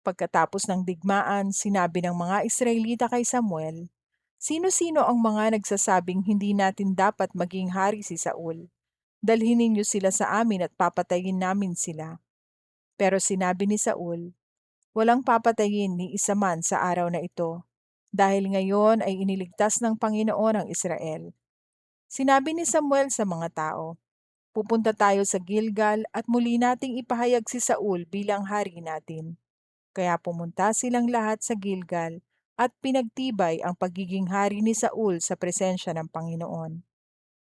Pagkatapos ng digmaan, sinabi ng mga Israelita kay Samuel, "Sino-sino ang mga nagsasabing hindi natin dapat maging hari si Saul? Dalhin ninyo sila sa amin at papatayin namin sila." Pero sinabi ni Saul, "Walang papatayin ni isa man sa araw na ito, dahil ngayon ay iniligtas ng Panginoon ang Israel." Sinabi ni Samuel sa mga tao, "Pupunta tayo sa Gilgal at muli nating ipahayag si Saul bilang hari natin." Kaya pumunta silang lahat sa Gilgal at pinagtibay ang pagiging hari ni Saul sa presensya ng Panginoon.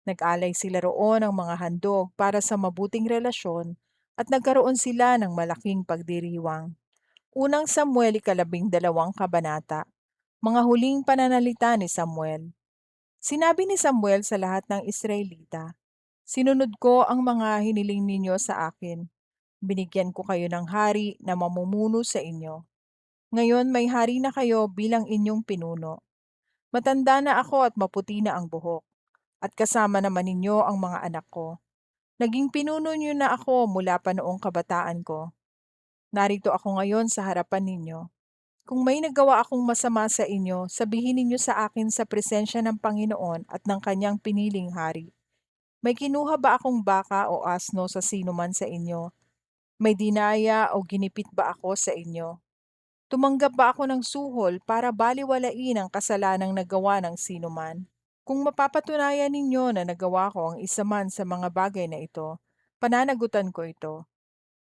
Nag-alay sila roon ng mga handog para sa mabuting relasyon at nagkaroon sila ng malaking pagdiriwang. Unang Samuel 12 kabanata. Mga huling pananalita ni Samuel. Sinabi ni Samuel sa lahat ng Israelita, "Sinunod ko ang mga hiniling ninyo sa akin. Binigyan ko kayo ng hari na mamumuno sa inyo. Ngayon may hari na kayo bilang inyong pinuno. Matanda na ako at maputi na ang buhok, at kasama naman ninyo ang mga anak ko. Naging pinuno niyo na ako mula pa noong kabataan ko. Narito ako ngayon sa harapan ninyo. Kung may nagawa akong masama sa inyo, sabihin ninyo sa akin sa presensya ng Panginoon at ng kanyang piniling hari. May kinuha ba akong baka o asno sa sino man sa inyo? May dinaya o ginipit ba ako sa inyo? Tumanggap ba ako ng suhol para baliwalain ang kasalanang nagawa ng sino man? Kung mapapatunayan ninyo na nagawa ko ang isa man sa mga bagay na ito, pananagutan ko ito."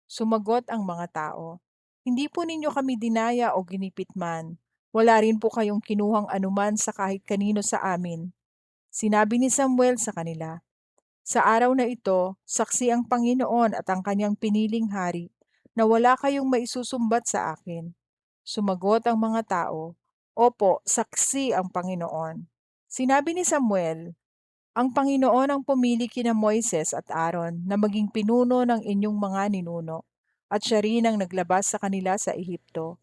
Sumagot ang mga tao, "Hindi po ninyo kami dinaya o ginipit man. Wala rin po kayong kinuhang anuman sa kahit kanino sa amin." Sinabi ni Samuel sa kanila, "Sa araw na ito, saksi ang Panginoon at ang kanyang piniling hari na wala kayong maisusumbat sa akin." Sumagot ang mga tao, "Opo, saksi ang Panginoon." Sinabi ni Samuel, "Ang Panginoon ang pumili kina Moises at Aaron na maging pinuno ng inyong mga ninuno, at siya rin ang naglabas sa kanila sa Ehipto.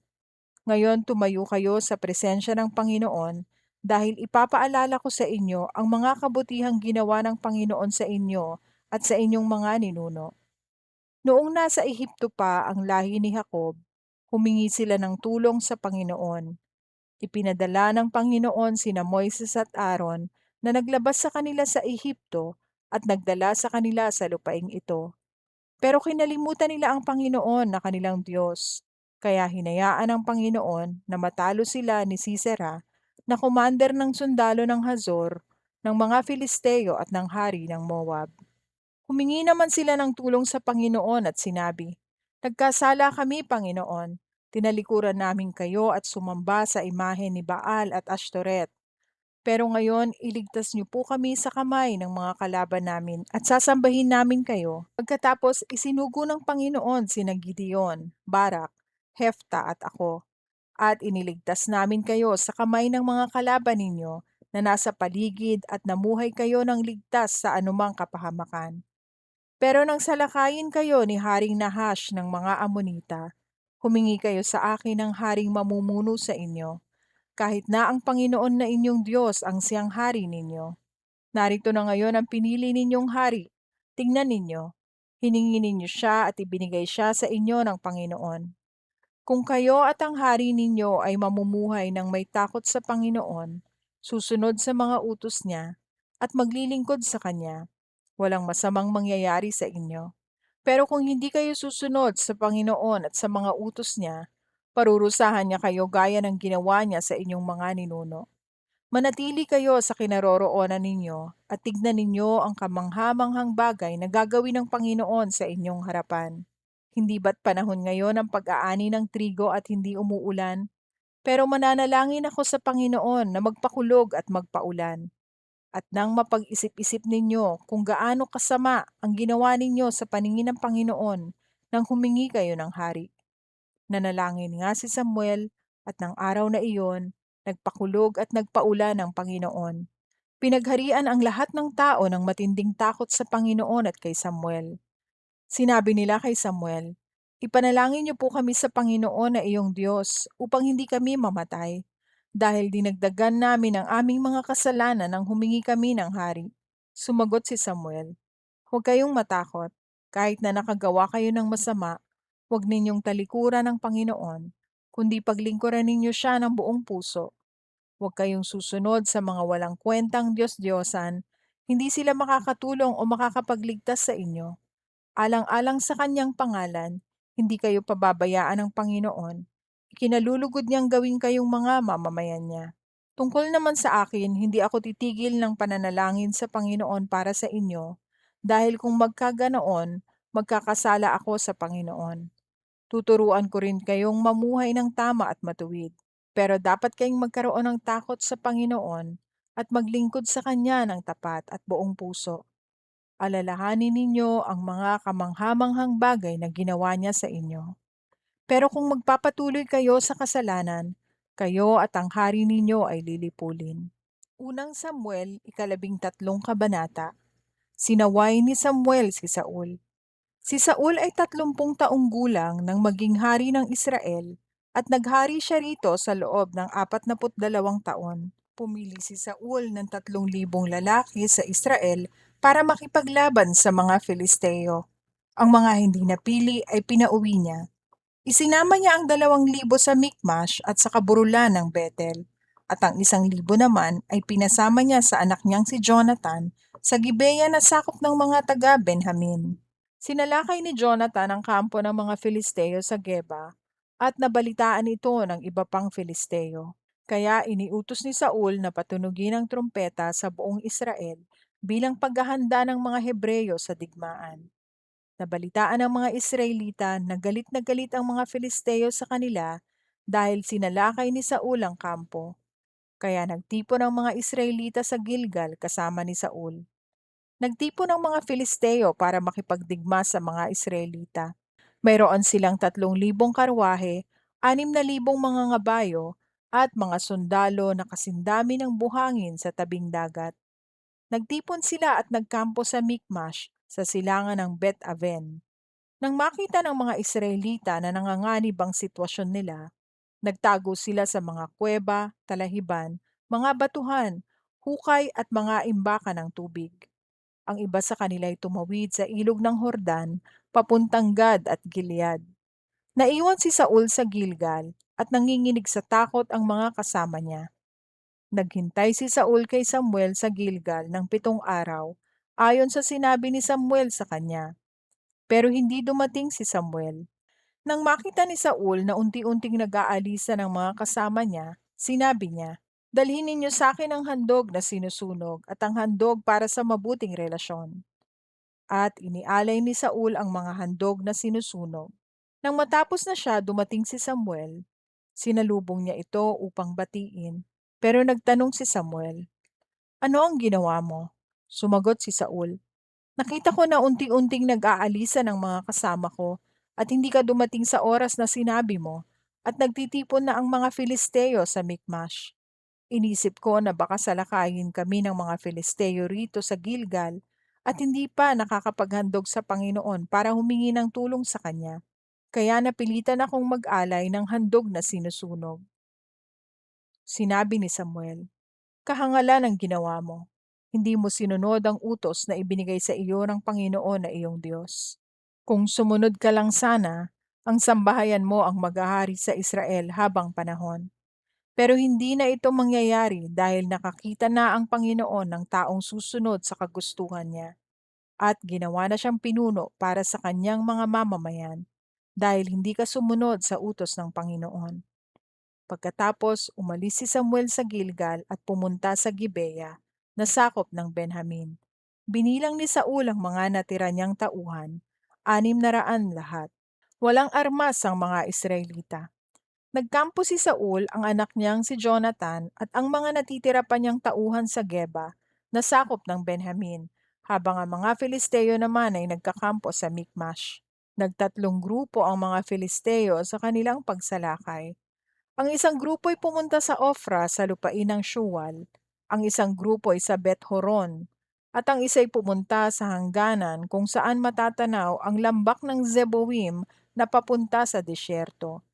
Ngayon tumayo kayo sa presensya ng Panginoon dahil ipapaalala ko sa inyo ang mga kabutihang ginawa ng Panginoon sa inyo at sa inyong mga ninuno. Noong nasa Ehipto pa ang lahi ni Jacob, humingi sila ng tulong sa Panginoon. Ipinadala ng Panginoon sina Moises at Aaron na naglabas sa kanila sa Ehipto at nagdala sa kanila sa lupaing ito. Pero kinalimutan nila ang Panginoon na kanilang Diyos. Kaya hinayaan ng Panginoon na matalo sila ni Sisera na commander ng sundalo ng Hazor, ng mga Filisteo at ng hari ng Moab. Humingi naman sila ng tulong sa Panginoon at sinabi, "Nagkasala kami, Panginoon. Tinalikuran namin kayo at sumamba sa imahe ni Baal at Ashtoreth. Pero ngayon, iligtas niyo po kami sa kamay ng mga kalaban namin at sasambahin namin kayo." Pagkatapos, isinugo ng Panginoon sina Gideon, Barak, Hefta at ako, at iniligtas namin kayo sa kamay ng mga kalaban ninyo na nasa paligid at namuhay kayo ng ligtas sa anumang kapahamakan. Pero nang salakayin kayo ni Haring Nahash ng mga Amonita, humingi kayo sa akin ng haring mamumuno sa inyo, kahit na ang Panginoon na inyong Diyos ang siyang hari ninyo. Narito na ngayon ang pinili ninyong hari. Tingnan ninyo, hiningi ninyo siya at ibinigay siya sa inyo ng Panginoon. Kung kayo at ang hari ninyo ay mamumuhay ng may takot sa Panginoon, susunod sa mga utos niya, at maglilingkod sa Kanya, walang masamang mangyayari sa inyo. Pero kung hindi kayo susunod sa Panginoon at sa mga utos niya, parurusahan niya kayo gaya ng ginawa niya sa inyong mga ninuno. Manatili kayo sa kinaroroonan ninyo at tignan ninyo ang kamanghamanghang bagay na gagawin ng Panginoon sa inyong harapan. Hindi ba't panahon ngayon ng pag-aani ng trigo at hindi umuulan? Pero mananalangin ako sa Panginoon na magpakulog at magpaulan. At nang mapag-isip-isip ninyo kung gaano kasama ang ginawa ninyo sa paningin ng Panginoon nang humingi kayo ng hari. Nanalangin nga si Samuel at ng araw na iyon, nagpakulog at nagpaulan ng Panginoon. Pinagharian ang lahat ng tao ng matinding takot sa Panginoon at kay Samuel. Sinabi nila kay Samuel, "Ipanalangin niyo po kami sa Panginoon na iyong Diyos upang hindi kami mamatay, dahil dinagdagan namin ang aming mga kasalanan nang humingi kami ng hari." Sumagot si Samuel, "Huwag kayong matakot. Kahit na nakagawa kayo ng masama, huwag ninyong talikuran ng Panginoon, kundi paglingkuran ninyo siya ng buong puso. Huwag kayong susunod sa mga walang kwentang Diyos-Diyosan, hindi sila makakatulong o makakapagligtas sa inyo. Alang-alang sa kanyang pangalan, hindi kayo pababayaan ng Panginoon. Ikinalulugod niyang gawin kayong mga mamamayan niya. Tungkol naman sa akin, hindi ako titigil ng pananalangin sa Panginoon para sa inyo, dahil kung magkaganoon, magkakasala ako sa Panginoon. Tuturuan ko rin kayong mamuhay ng tama at matuwid. Pero dapat kayong magkaroon ng takot sa Panginoon at maglingkod sa Kanya ng tapat at buong puso. Alalahanin ninyo ang mga kamanghamanghang bagay na ginawa niya sa inyo. Pero kung magpapatuloy kayo sa kasalanan, kayo at ang hari ninyo ay lilipulin. Unang Samuel, 13 kabanata. Sinaway ni Samuel si Saul. Si Saul ay 30 taong gulang nang maging hari ng Israel at naghari siya rito sa loob ng 42 taon. Pumili si Saul ng 3,000 lalaki sa Israel para makipaglaban sa mga Filisteo. Ang mga hindi napili ay pinauwi niya. Isinama niya ang 2,000 sa Mikmash at sa kaburulan ng Bethel, at ang 1,000 naman ay pinasama niya sa anak niyang si Jonathan sa Gibeya na sakop ng mga taga-Benjamin. Sinalakay ni Jonathan ang kampo ng mga Filisteo sa Geba at nabalitaan ito ng iba pang Filisteo. Kaya iniutos ni Saul na patunugin ang trumpeta sa buong Israel bilang paghahanda ng mga Hebreyo sa digmaan. Nabalitaan ng mga Israelita na galit ang mga Filisteo sa kanila dahil sinalakay ni Saul ang kampo. Kaya nagtipon ang mga Israelita sa Gilgal kasama ni Saul. Nagtipon ang mga Filisteo para makipagdigma sa mga Israelita. Mayroon silang 3,000 karwahe, 6,000 mga ngabayo, at mga sundalo na kasindami ng buhangin sa tabing dagat. Nagtipon sila at nagkampo sa Mikmash sa silangan ng Bet-Aven. Nang makita ng mga Israelita na nanganganib ang sitwasyon nila, nagtago sila sa mga kuweba, talahiban, mga batuhan, hukay at mga imbakan ng tubig. Ang iba sa kanila ay tumawid sa ilog ng Hordan, papuntang Gad at Gilead. Naiwan si Saul sa Gilgal at nanginginig sa takot ang mga kasama niya. Naghintay si Saul kay Samuel sa Gilgal ng 7 araw, ayon sa sinabi ni Samuel sa kanya. Pero hindi dumating si Samuel. Nang makita ni Saul na unti-unting nag-aalisa ng mga kasama niya, sinabi niya, "Dalhin ninyo sa akin ang handog na sinusunog at ang handog para sa mabuting relasyon." At inialay ni Saul ang mga handog na sinusunog. Nang matapos na siya, dumating si Samuel. Sinalubong niya ito upang batiin. Pero nagtanong si Samuel, "Ano ang ginawa mo?" Sumagot si Saul, "Nakita ko na unti-unting nag-aalisa ng mga kasama ko at hindi ka dumating sa oras na sinabi mo at nagtitipon na ang mga Filisteo sa Mikmash. Inisip ko na baka salakayin kami ng mga Filisteo rito sa Gilgal at hindi pa nakakapaghandog sa Panginoon para humingi ng tulong sa Kanya. Kaya napilitan akong mag-alay ng handog na sinusunog." Sinabi ni Samuel, "Kahangalan ang ginawa mo. Hindi mo sinunod ang utos na ibinigay sa iyo ng Panginoon na iyong Diyos. Kung sumunod ka lang sana, ang sambahayan mo ang maghahari sa Israel habang panahon. Pero hindi na ito mangyayari dahil nakakita na ang Panginoon ng taong susunod sa kagustuhan niya at ginawa na siyang pinuno para sa kanyang mga mamamayan dahil hindi ka sumunod sa utos ng Panginoon." Pagkatapos, umalis si Samuel sa Gilgal at pumunta sa Gibeya, na sakop ng Benjamin. Binilang ni Saul ang mga natira niyang tauhan, 600 lahat. Walang armas ang mga Israelita. Nagkampo si Saul, ang anak niyang si Jonathan, at ang mga natitira pa niyang tauhan sa Geba, na sakop ng Benjamin, habang ang mga Filisteo naman ay nagkakampo sa Mikmash. Nagtatlong grupo ang mga Filisteo sa kanilang pagsalakay. Ang isang grupo ay pumunta sa Ofra sa lupain ng Shuwal, ang isang grupo ay sa Bet-horon, at ang isa ay pumunta sa hangganan kung saan matatanaw ang lambak ng Zeboim na papunta sa disyerto.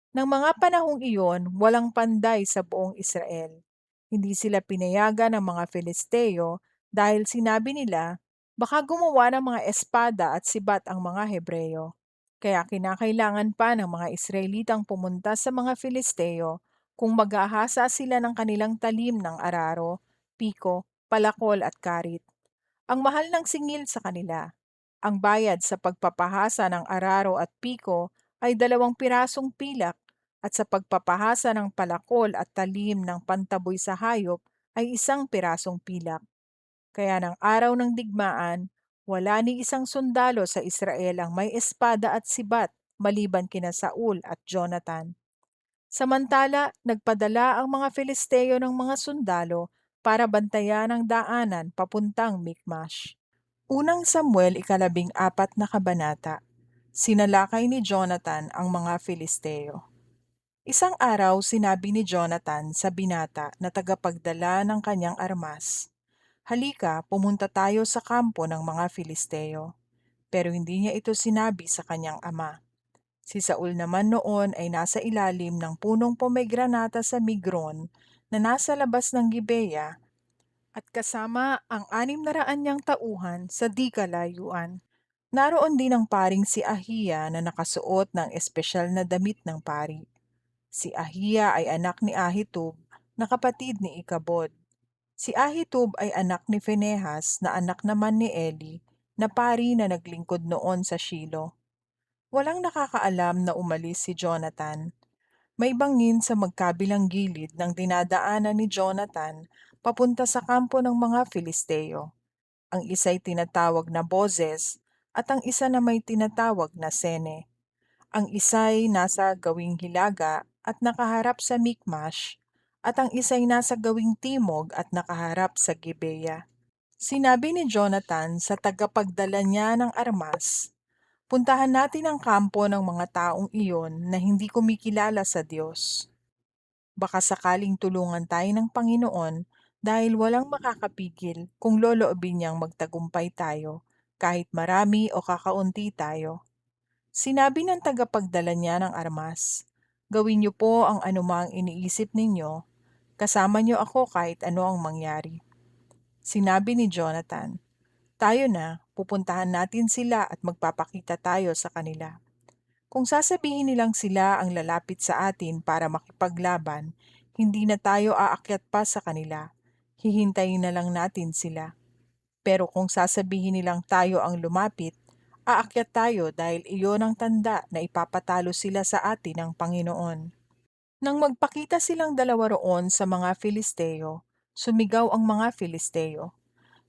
Nang mga panahong iyon, walang panday sa buong Israel. Hindi sila pinayagan ng mga Filisteo dahil sinabi nila, baka gumawa ng mga espada at sibat ang mga Hebreyo. Kaya kinakailangan pa ng mga Israelitang pumunta sa mga Filisteo kung mag-aahasa sila ng kanilang talim ng araro, piko, palakol at karit. Ang mahal ng singil sa kanila. Ang bayad sa pagpapahasa ng araro at piko ay 2 pirasong pilak at sa pagpapahasa ng palakol at talim ng pantaboy sa hayop ay 1 pirasong pilak. Kaya ng araw ng digmaan, wala ni isang sundalo sa Israel ang may espada at sibat maliban kina Saul at Jonathan. Samantala, nagpadala ang mga Filisteo ng mga sundalo para bantayan ang daanan papuntang Mikmash. Unang Samuel 14 na kabanata. Sinalakay ni Jonathan ang mga Filisteo. Isang araw sinabi ni Jonathan sa binata na tagapagdala ng kanyang armas, "Halika, pumunta tayo sa kampo ng mga Filisteo." Pero hindi niya ito sinabi sa kanyang ama. Si Saul naman noon ay nasa ilalim ng punong pomegranata sa Migron na nasa labas ng Gibeya at kasama ang 600 niyang tauhan sa di kalayuan. Naroon din ang paring si Ahiya na nakasuot ng espesyal na damit ng pari. Si Ahiya ay anak ni Ahitub na kapatid ni Ikabod. Si Ahitub ay anak ni Phinehas na anak naman ni Eli na pari na naglingkod noon sa Shilo. Walang nakakaalam na umalis si Jonathan. May bangin sa magkabilang gilid ng dinadaanan ni Jonathan papunta sa kampo ng mga Filisteo. Ang isa'y tinatawag na Bozez at ang isa na may tinatawag na Sene. Ang isa'y nasa gawing hilaga at nakaharap sa Mikmash, at ang isa'y nasa gawing timog at nakaharap sa Gibeya. Sinabi ni Jonathan sa tagapagdala niya ng armas, "Puntahan natin ang kampo ng mga taong iyon na hindi kumikilala sa Diyos. Baka sakaling tulungan tayo ng Panginoon dahil walang makakapigil kung loloobin niyang magtagumpay tayo, kahit marami o kakaunti tayo." Sinabi ng tagapagdala niya ng armas, "Gawin niyo po ang anumang iniisip ninyo. Kasama niyo ako kahit ano ang mangyari." Sinabi ni Jonathan, "Tayo na, pupuntahan natin sila at magpapakita tayo sa kanila." Kung sasabihin nilang sila ang lalapit sa atin para makipaglaban, hindi na tayo aakyat pa sa kanila. Hihintayin na lang natin sila. Pero kung sasabihin nilang tayo ang lumapit, aakyat tayo dahil iyon ang tanda na ipapatalo sila sa atin ng Panginoon. Nang magpakita silang dalawa roon sa mga Filisteo, sumigaw ang mga Filisteo,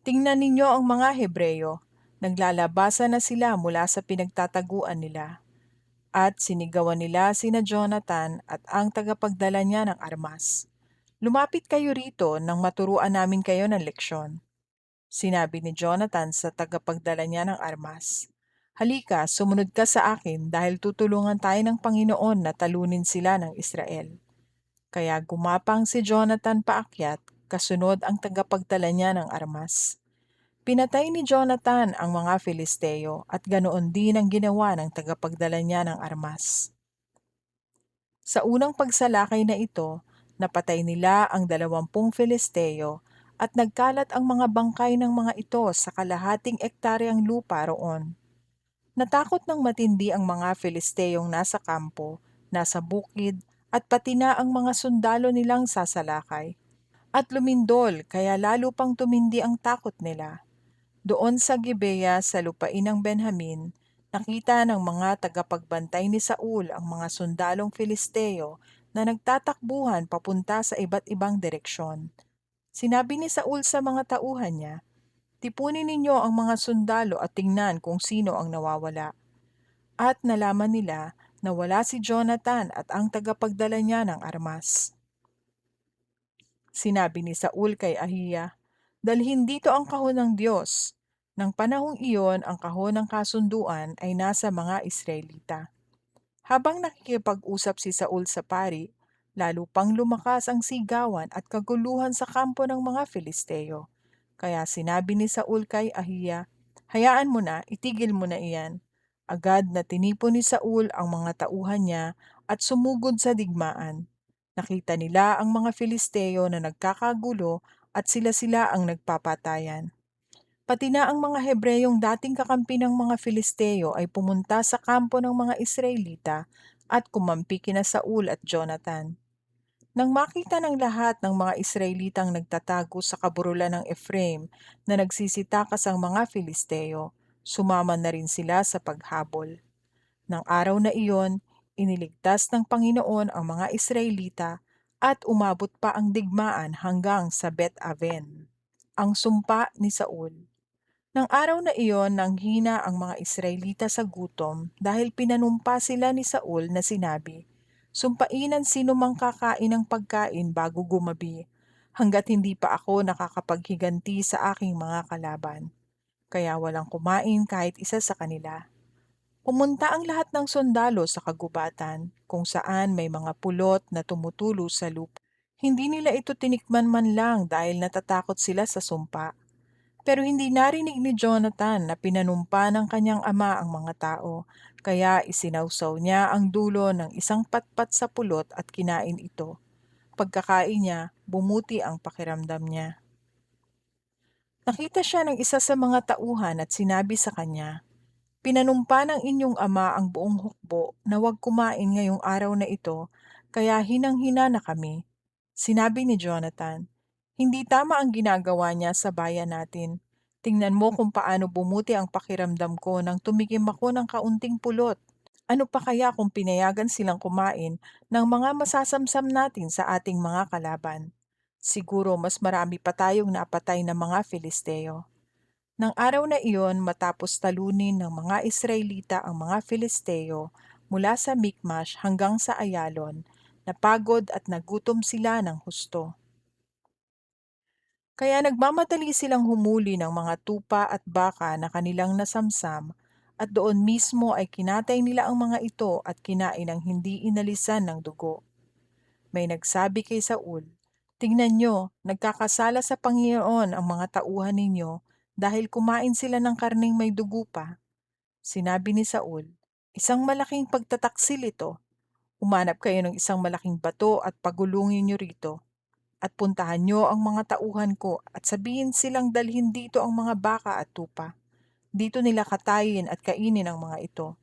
"Tingnan ninyo ang mga Hebreyo, naglalabasan na sila mula sa pinagtataguan nila." At sinigawan nila sina Jonathan at ang tagapagdala niya ng armas. "Lumapit kayo rito nang maturuan namin kayo ng leksyon." Sinabi ni Jonathan sa tagapagdala niya ng armas, "Halika, sumunod ka sa akin dahil tutulungan tayo ng Panginoon na talunin sila ng Israel." Kaya gumapang si Jonathan paakyat, kasunod ang tagapagdala niya ng armas. Pinatay ni Jonathan ang mga Filisteo at ganoon din ang ginawa ng tagapagdala niya ng armas. Sa unang pagsalakay na ito, napatay nila ang 20 Filisteo at nagkalat ang mga bangkay ng mga ito sa kalahating ektaryang lupa roon. Natakot ng matindi ang mga Filisteyong nasa kampo, nasa bukid, at pati na ang mga sundalo nilang sasalakay. At lumindol kaya lalo pang tumindi ang takot nila. Doon sa Gibeya sa lupain ng Benjamin, nakita ng mga tagapagbantay ni Saul ang mga sundalong Filisteo na nagtatakbuhan papunta sa iba't ibang direksyon. Sinabi ni Saul sa mga tauhan niya, "Tipunin ninyo ang mga sundalo at tingnan kung sino ang nawawala." At nalaman nila na wala si Jonathan at ang tagapagdala niya ng armas. Sinabi ni Saul kay Ahiya, "Dalhin dito ang kahon ng Diyos." Nang panahong iyon, ang kahon ng kasunduan ay nasa mga Israelita. Habang nakikipag-usap si Saul sa pari, lalo pang lumakas ang sigawan at kaguluhan sa kampo ng mga Filisteo. Kaya sinabi ni Saul kay Ahiya, "Hayaan mo na, itigil mo na iyan." Agad na tinipon ni Saul ang mga tauhan niya at sumugod sa digmaan. Nakita nila ang mga Filisteo na nagkakagulo at sila-sila ang nagpapatayan. Pati na ang mga Hebreyong dating kakampi ng mga Filisteo ay pumunta sa kampo ng mga Israelita at kumampi kina Saul at Jonathan. Nang makita ng lahat ng mga Israelitang nagtatago sa kaburulan ng Efraim na nagsisitakas ang mga Filisteo, sumama na rin sila sa paghabol. Nang araw na iyon, iniligtas ng Panginoon ang mga Israelita at umabot pa ang digmaan hanggang sa Bet-aven. Ang sumpa ni Saul. Nang araw na iyon nanghina ang mga Israelita sa gutom dahil pinanumpa sila ni Saul na sinabi, "Sumpain ang sino mang kakain ng pagkain bago gumabi, hanggat hindi pa ako nakakapaghiganti sa aking mga kalaban." Kaya walang kumain kahit isa sa kanila. Pumunta ang lahat ng sundalo sa kagubatan, kung saan may mga pulot na tumutulo sa lupa. Hindi nila ito tinikman man lang dahil natatakot sila sa sumpa. Pero hindi narinig ni Jonathan na pinanumpa ng kanyang ama ang mga tao, kaya isinawsaw niya ang dulo ng isang patpat sa pulot at kinain ito. Pagkakain niya, bumuti ang pakiramdam niya. Nakita siya ng isa sa mga tauhan at sinabi sa kanya, "Pinanumpa ng inyong ama ang buong hukbo na huwag kumain ngayong araw na ito, kaya hinang-hina na kami." Sinabi ni Jonathan, "Hindi tama ang ginagawa niya sa bayan natin. Tingnan mo kung paano bumuti ang pakiramdam ko nang tumikim ako ng kaunting pulot. Ano pa kaya kung pinayagan silang kumain ng mga masasamsam natin sa ating mga kalaban? Siguro mas marami pa tayong napatay na mga Filisteo." Nang araw na iyon, matapos talunin ng mga Israelita ang mga Filisteo mula sa Mikmash hanggang sa Ayalon, napagod at nagutom sila ng husto. Kaya nagmamadali silang humuli ng mga tupa at baka na kanilang nasamsam, at doon mismo ay kinatay nila ang mga ito at kinain ng hindi inalisan ng dugo. May nagsabi kay Saul, "Tingnan nyo, nagkakasala sa Panginoon ang mga tauhan ninyo dahil kumain sila ng karning may dugo pa." Sinabi ni Saul, "Isang malaking pagtataksil ito. Umanap kayo ng isang malaking bato at pagulungin nyo rito. At puntahan nyo ang mga tauhan ko at sabihin silang dalhin dito ang mga baka at tupa. Dito nila katayin at kainin ang mga ito.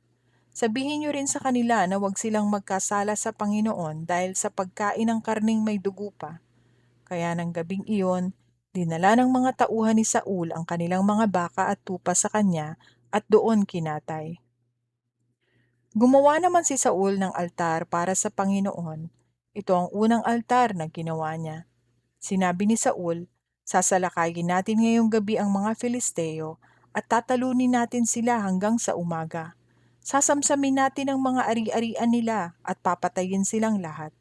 Sabihin niyo rin sa kanila na huwag silang magkasala sa Panginoon dahil sa pagkain ng karning may dugo pa. Kaya ng gabing iyon, dinala ng mga tauhan ni Saul ang kanilang mga baka at tupa sa kanya at doon kinatay. Gumawa naman si Saul ng altar para sa Panginoon. Ito ang unang altar na ginawa niya. Sinabi ni Saul, sasalakayin natin ngayong gabi ang mga Filisteo at tatalunin natin sila hanggang sa umaga. Sasamsamin natin ang mga ari-arian nila at papatayin silang lahat.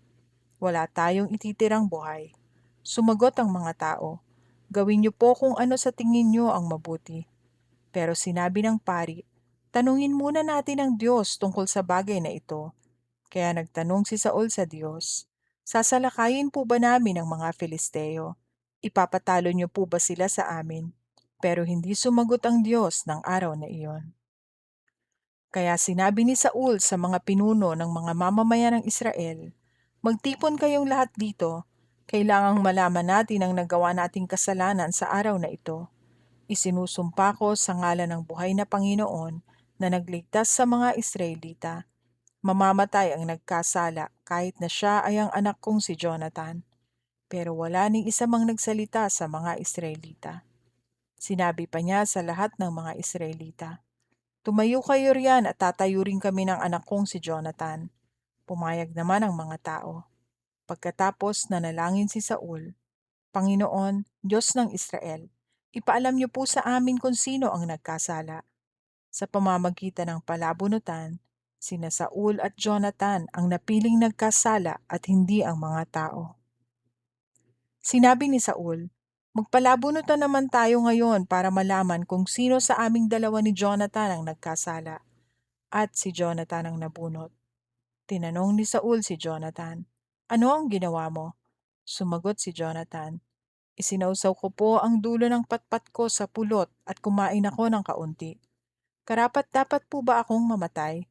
Wala tayong ititirang buhay. Sumagot ang mga tao, gawin niyo po kung ano sa tingin niyo ang mabuti. Pero sinabi ng pari, tanungin muna natin ang Diyos tungkol sa bagay na ito. Kaya nagtanong si Saul sa Diyos, sasalakayin po ba namin ang mga Filisteo? Ipapatalo niyo po ba sila sa amin? Pero hindi sumagot ang Diyos ng araw na iyon. Kaya sinabi ni Saul sa mga pinuno ng mga mamamayan ng Israel, magtipon kayong lahat dito, kailangang malaman natin ang nagawa nating kasalanan sa araw na ito. Isinusumpa ko sa ngalan ng buhay na Panginoon na nagligtas sa mga Israelita. Mamamatay ang nagkasala kahit na siya ay ang anak kong si Jonathan. Pero wala ni isa mang nagsalita sa mga Israelita. Sinabi pa niya sa lahat ng mga Israelita, tumayo kayo riyan at tatayo rin kami ng anak kong si Jonathan. Pumayag naman ang mga tao. Pagkatapos nanalangin si Saul, Panginoon, Diyos ng Israel, ipaalam niyo po sa amin kung sino ang nagkasala. Sa pamamagitan ng palabunutan, sina Saul at Jonathan ang napiling nagkasala at hindi ang mga tao. Sinabi ni Saul, magpalabunutan naman tayo ngayon para malaman kung sino sa aming dalawa ni Jonathan ang nagkasala. At si Jonathan ang nabunot. Tinanong ni Saul si Jonathan, ano ang ginawa mo? Sumagot si Jonathan, isinausaw ko po ang dulo ng patpat ko sa pulot at kumain ako ng kaunti. Karapat-dapat po ba akong mamatay?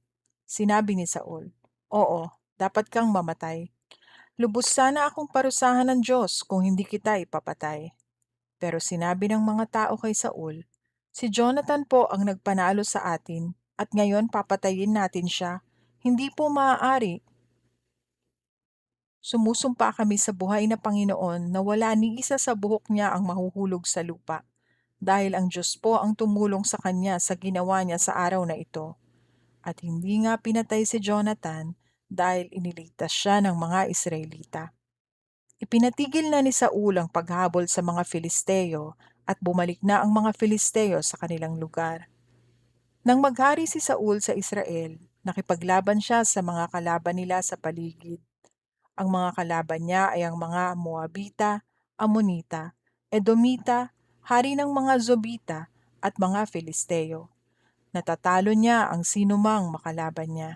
Sinabi ni Saul, oo, dapat kang mamatay. Lubos sana akong parusahan ng Diyos kung hindi kita ipapatay. Pero sinabi ng mga tao kay Saul, si Jonathan po ang nagpanalo sa atin at ngayon papatayin natin siya. Hindi po maaari. Sumusumpa kami sa buhay na Panginoon na wala ni isa sa buhok niya ang mahuhulog sa lupa, dahil ang Diyos po ang tumulong sa kanya sa ginawa niya sa araw na ito. At hindi nga pinatay si Jonathan dahil iniligtas siya ng mga Israelita. Ipinatigil na ni Saul ang paghabol sa mga Filisteo at bumalik na ang mga Filisteo sa kanilang lugar. Nang maghari si Saul sa Israel, nakipaglaban siya sa mga kalaban nila sa paligid. Ang mga kalaban niya ay ang mga Moabita, Amonita, Edomita, hari ng mga Zobita at mga Filisteo. Natatalo niya ang sinumang makalaban niya.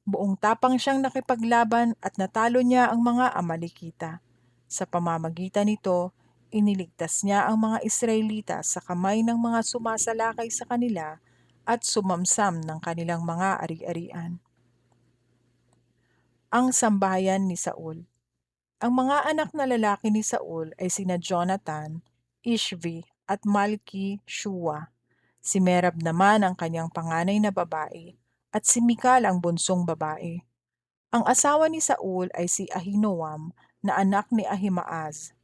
Buong tapang siyang nakipaglaban at natalo niya ang mga Amalekita. Sa pamamagitan nito, iniligtas niya ang mga Israelita sa kamay ng mga sumasalakay sa kanila at sumamsam ng kanilang mga ari-arian. Ang sambahayan ni Saul. Ang mga anak na lalaki ni Saul ay sina Jonathan, Ishvi at Malki-Shua. Si Merab naman ang kanyang panganay na babae at si Mikal ang bunsong babae. Ang asawa ni Saul ay si Ahinoam na anak ni Ahimaaz.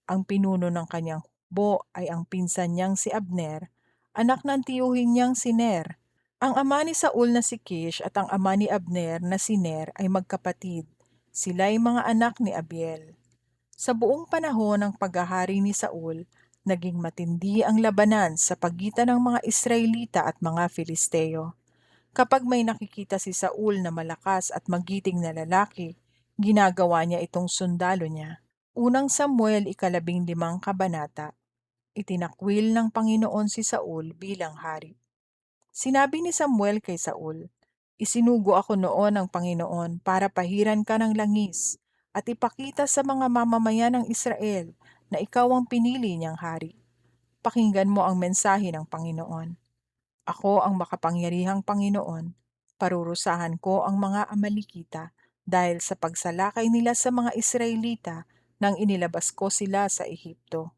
Ang pinuno ng kanyang hukbo ay ang pinsan niyang si Abner, anak ng tiyuhin niyang si Ner. Ang ama ni Saul na si Kish at ang ama ni Abner na si Ner ay magkapatid. Sila ay mga anak ni Abiel. Sa buong panahon ng paghahari ni Saul, naging matindi ang labanan sa pagitan ng mga Israelita at mga Filisteo. Kapag may nakikita si Saul na malakas at magiting na lalaki, ginagawa niya itong sundalo niya. Unang Samuel 15 kabanata. Itinakwil ng Panginoon si Saul bilang hari. Sinabi ni Samuel kay Saul, isinugo ako noon ng Panginoon para pahiran ka ng langis at ipakita sa mga mamamayan ng Israel na ikaw ang pinili niyang hari. Pakinggan mo ang mensahe ng Panginoon. Ako ang makapangyarihang Panginoon. Parurusahan ko ang mga Amalekita dahil sa pagsalakay nila sa mga Israelita nang inilabas ko sila sa Ehipto.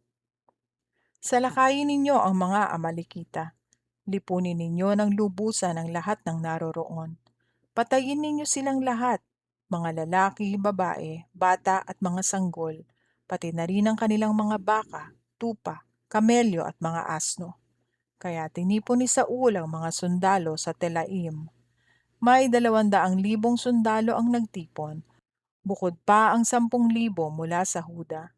Salakayin ninyo ang mga Amalekita. Lipunin ninyo ng lubusan ang lahat ng naroroon. Patayin ninyo silang lahat, mga lalaki, babae, bata at mga sanggol, pati na rin ang kanilang mga baka, tupa, kamelyo at mga asno. Kaya tinipon ni Saul ang mga sundalo sa Telaim. May 200,000 sundalo ang nagtipon, bukod pa ang 10,000 mula sa Huda.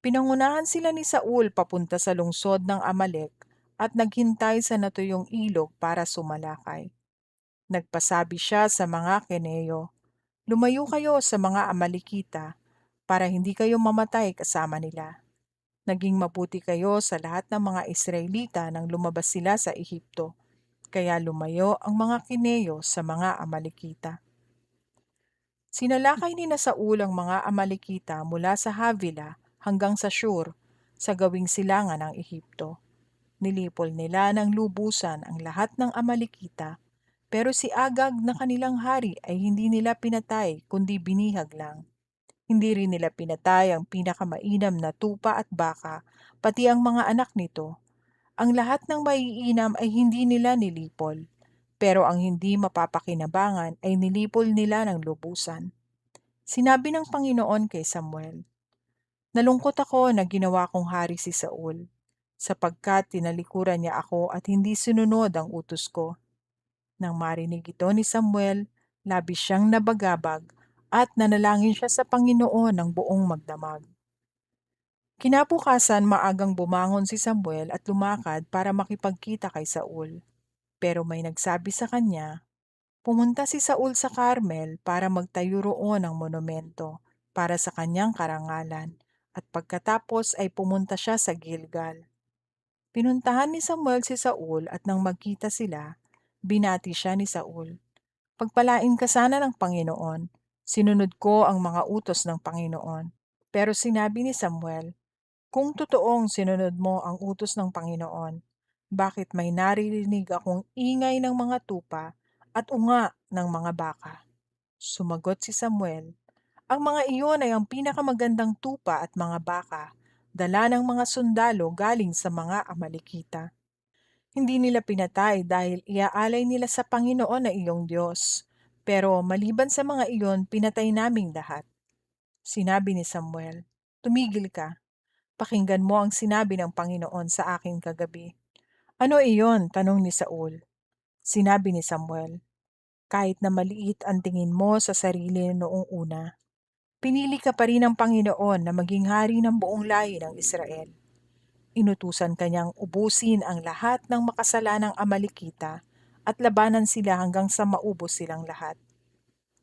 Pinangunahan sila ni Saul papunta sa lungsod ng Amalek at naghintay sa natuyong ilog para sumalakay. Nagpasabi siya sa mga Keneo, "Lumayo kayo sa mga Amalekita para hindi kayo mamatay kasama nila." Naging mabuti kayo sa lahat ng mga Israelita nang lumabas sila sa Ehipto, kaya lumayo ang mga Kineo sa mga Amalekita. Sinalakay ni na Saul ang mga Amalekita mula sa Havila hanggang sa Shur, sa gawing silangan ng Ehipto. Nilipol nila ng lubusan ang lahat ng Amalekita, pero si Agag na kanilang hari ay hindi nila pinatay kundi binihag lang. Hindi rin nila pinatay ang pinakamainam na tupa at baka, pati ang mga anak nito. Ang lahat ng maiinam ay hindi nila nilipol, pero ang hindi mapapakinabangan ay nilipol nila ng lubusan. Sinabi ng Panginoon kay Samuel, "Nalungkot ako na ginawa kong hari si Saul, sapagkat tinalikuran niya ako at hindi sinunod ang utos ko." Nang marinig ito ni Samuel, labis siyang nabagabag at nanalangin siya sa Panginoon ng buong magdamag. Kinabukasan maagang bumangon si Samuel at lumakad para makipagkita kay Saul. Pero may nagsabi sa kanya, pumunta si Saul sa Carmel para magtayo roon ng monumento para sa kanyang karangalan, at pagkatapos ay pumunta siya sa Gilgal. Pinuntahan ni Samuel si Saul at nang magkita sila, binati siya ni Saul. "Pagpalain ka sana ng Panginoon. Sinunod ko ang mga utos ng Panginoon." Pero sinabi ni Samuel, "Kung totoong sinunod mo ang utos ng Panginoon, bakit may naririnig akong ingay ng mga tupa at unga ng mga baka?" Sumagot si Samuel, "Ang mga iyon ay ang pinakamagandang tupa at mga baka, dala ng mga sundalo galing sa mga Amalekita. Hindi nila pinatay dahil iaalay nila sa Panginoon na iyong Diyos. Pero maliban sa mga iyon, pinatay naming lahat." Sinabi ni Samuel, "Tumigil ka. Pakinggan mo ang sinabi ng Panginoon sa akin kagabi." "Ano iyon?" tanong ni Saul. Sinabi ni Samuel, "Kahit na maliit ang tingin mo sa sarili noong una, pinili ka pa rin ng Panginoon na maging hari ng buong lahi ng Israel. Inutusan kanyang ubusin ang lahat ng makasalanang Amalekita at labanan sila hanggang sa maubos silang lahat.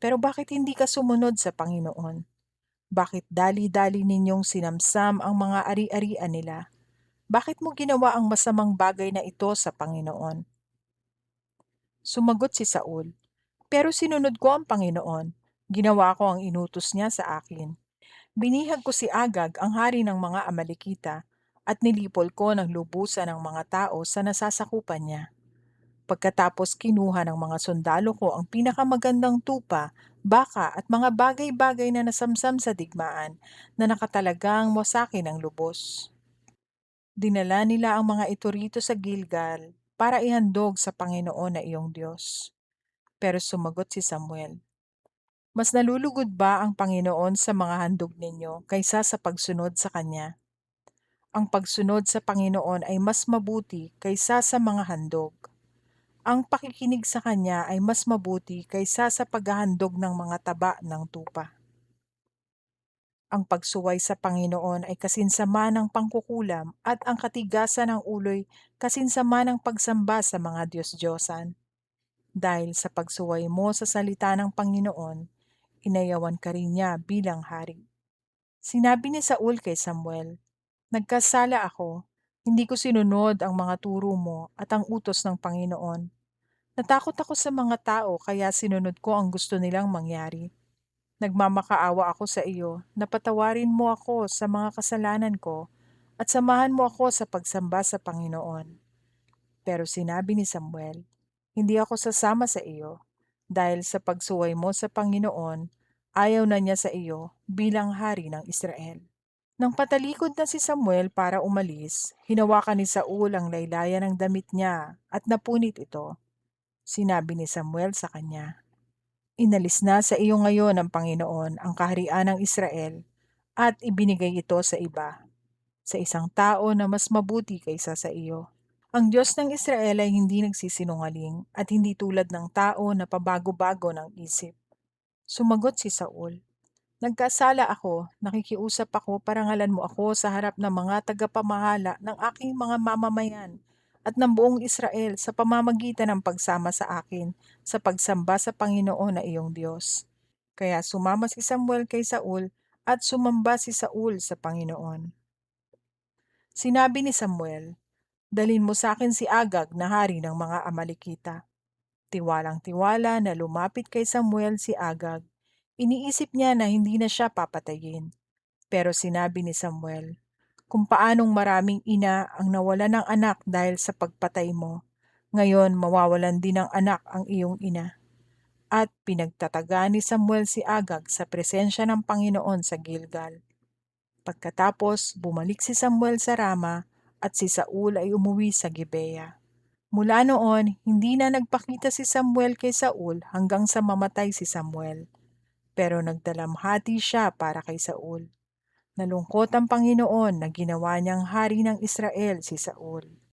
Pero bakit hindi ka sumunod sa Panginoon? Bakit dali-dali ninyong sinamsam ang mga ari-arian nila? Bakit mo ginawa ang masamang bagay na ito sa Panginoon?" Sumagot si Saul, "Pero sinunod ko ang Panginoon. Ginawa ko ang inutos niya sa akin. Binihag ko si Agag, ang hari ng mga Amalekita, at nilipol ko ng lubusan ang mga tao sa nasasakupan niya. Pagkatapos kinuha ng mga sundalo ko ang pinakamagandang tupa, baka at mga bagay-bagay na nasamsam sa digmaan na nakatalagang wasakin ng lubos. Dinala nila ang mga ito rito sa Gilgal para ihandog sa Panginoon na iyong Diyos." Pero sumagot si Samuel, "Mas nalulugod ba ang Panginoon sa mga handog ninyo kaysa sa pagsunod sa Kanya? Ang pagsunod sa Panginoon ay mas mabuti kaysa sa mga handog. Ang pakikinig sa Kanya ay mas mabuti kaysa sa paghahandog ng mga taba ng tupa." Ang pagsuway sa Panginoon ay kasinsama ng pangkukulam, at ang katigasan ng ulo'y kasinsama ng pagsamba sa mga Diyos-Diyosan. Dahil sa pagsuway mo sa salita ng Panginoon, inayawan ka rin niya bilang hari. Sinabi ni Saul kay Samuel, "Nagkasala ako. Hindi ko sinunod ang mga turo mo at ang utos ng Panginoon. Natakot ako sa mga tao kaya sinunod ko ang gusto nilang mangyari. Nagmamakaawa ako sa iyo na patawarin mo ako sa mga kasalanan ko at samahan mo ako sa pagsamba sa Panginoon." Pero sinabi ni Samuel, "Hindi ako sasama sa iyo dahil sa pagsuway mo sa Panginoon, ayaw na niya sa iyo bilang hari ng Israel." Nang patalikod na si Samuel para umalis, hinawakan ni Saul ang laylayan ng damit niya at napunit ito. Sinabi ni Samuel sa kanya, "Inalis na sa iyo ngayon ng Panginoon ang kaharian ng Israel at ibinigay ito sa iba, sa isang tao na mas mabuti kaysa sa iyo. Ang Diyos ng Israel ay hindi nagsisinungaling at hindi tulad ng tao na pabago-bago ng isip." Sumagot si Saul, "Nagkasala ako, nakikiusap ako, parangalan mo ako sa harap ng mga tagapamahala ng aking mga mamamayan at ng buong Israel sa pamamagitan ng pagsama sa akin sa pagsamba sa Panginoon na iyong Diyos." Kaya sumama si Samuel kay Saul at sumamba si Saul sa Panginoon. Sinabi ni Samuel, "Dalhin mo sa akin si Agag na hari ng mga Amalekita." Tiwalang-tiwala na lumapit kay Samuel si Agag. Iniisip niya na hindi na siya papatayin. Pero sinabi ni Samuel, "Kung paanong maraming ina ang nawalan ng anak dahil sa pagpatay mo, ngayon mawawalan din ng anak ang iyong ina." At pinagtataga ni Samuel si Agag sa presensya ng Panginoon sa Gilgal. Pagkatapos, bumalik si Samuel sa Rama at si Saul ay umuwi sa Gibea. Mula noon, hindi na nagpakita si Samuel kay Saul hanggang sa mamatay si Samuel. Pero nagdalamhati siya para kay Saul. Nalungkot ang Panginoon na ginawa niyang hari ng Israel si Saul.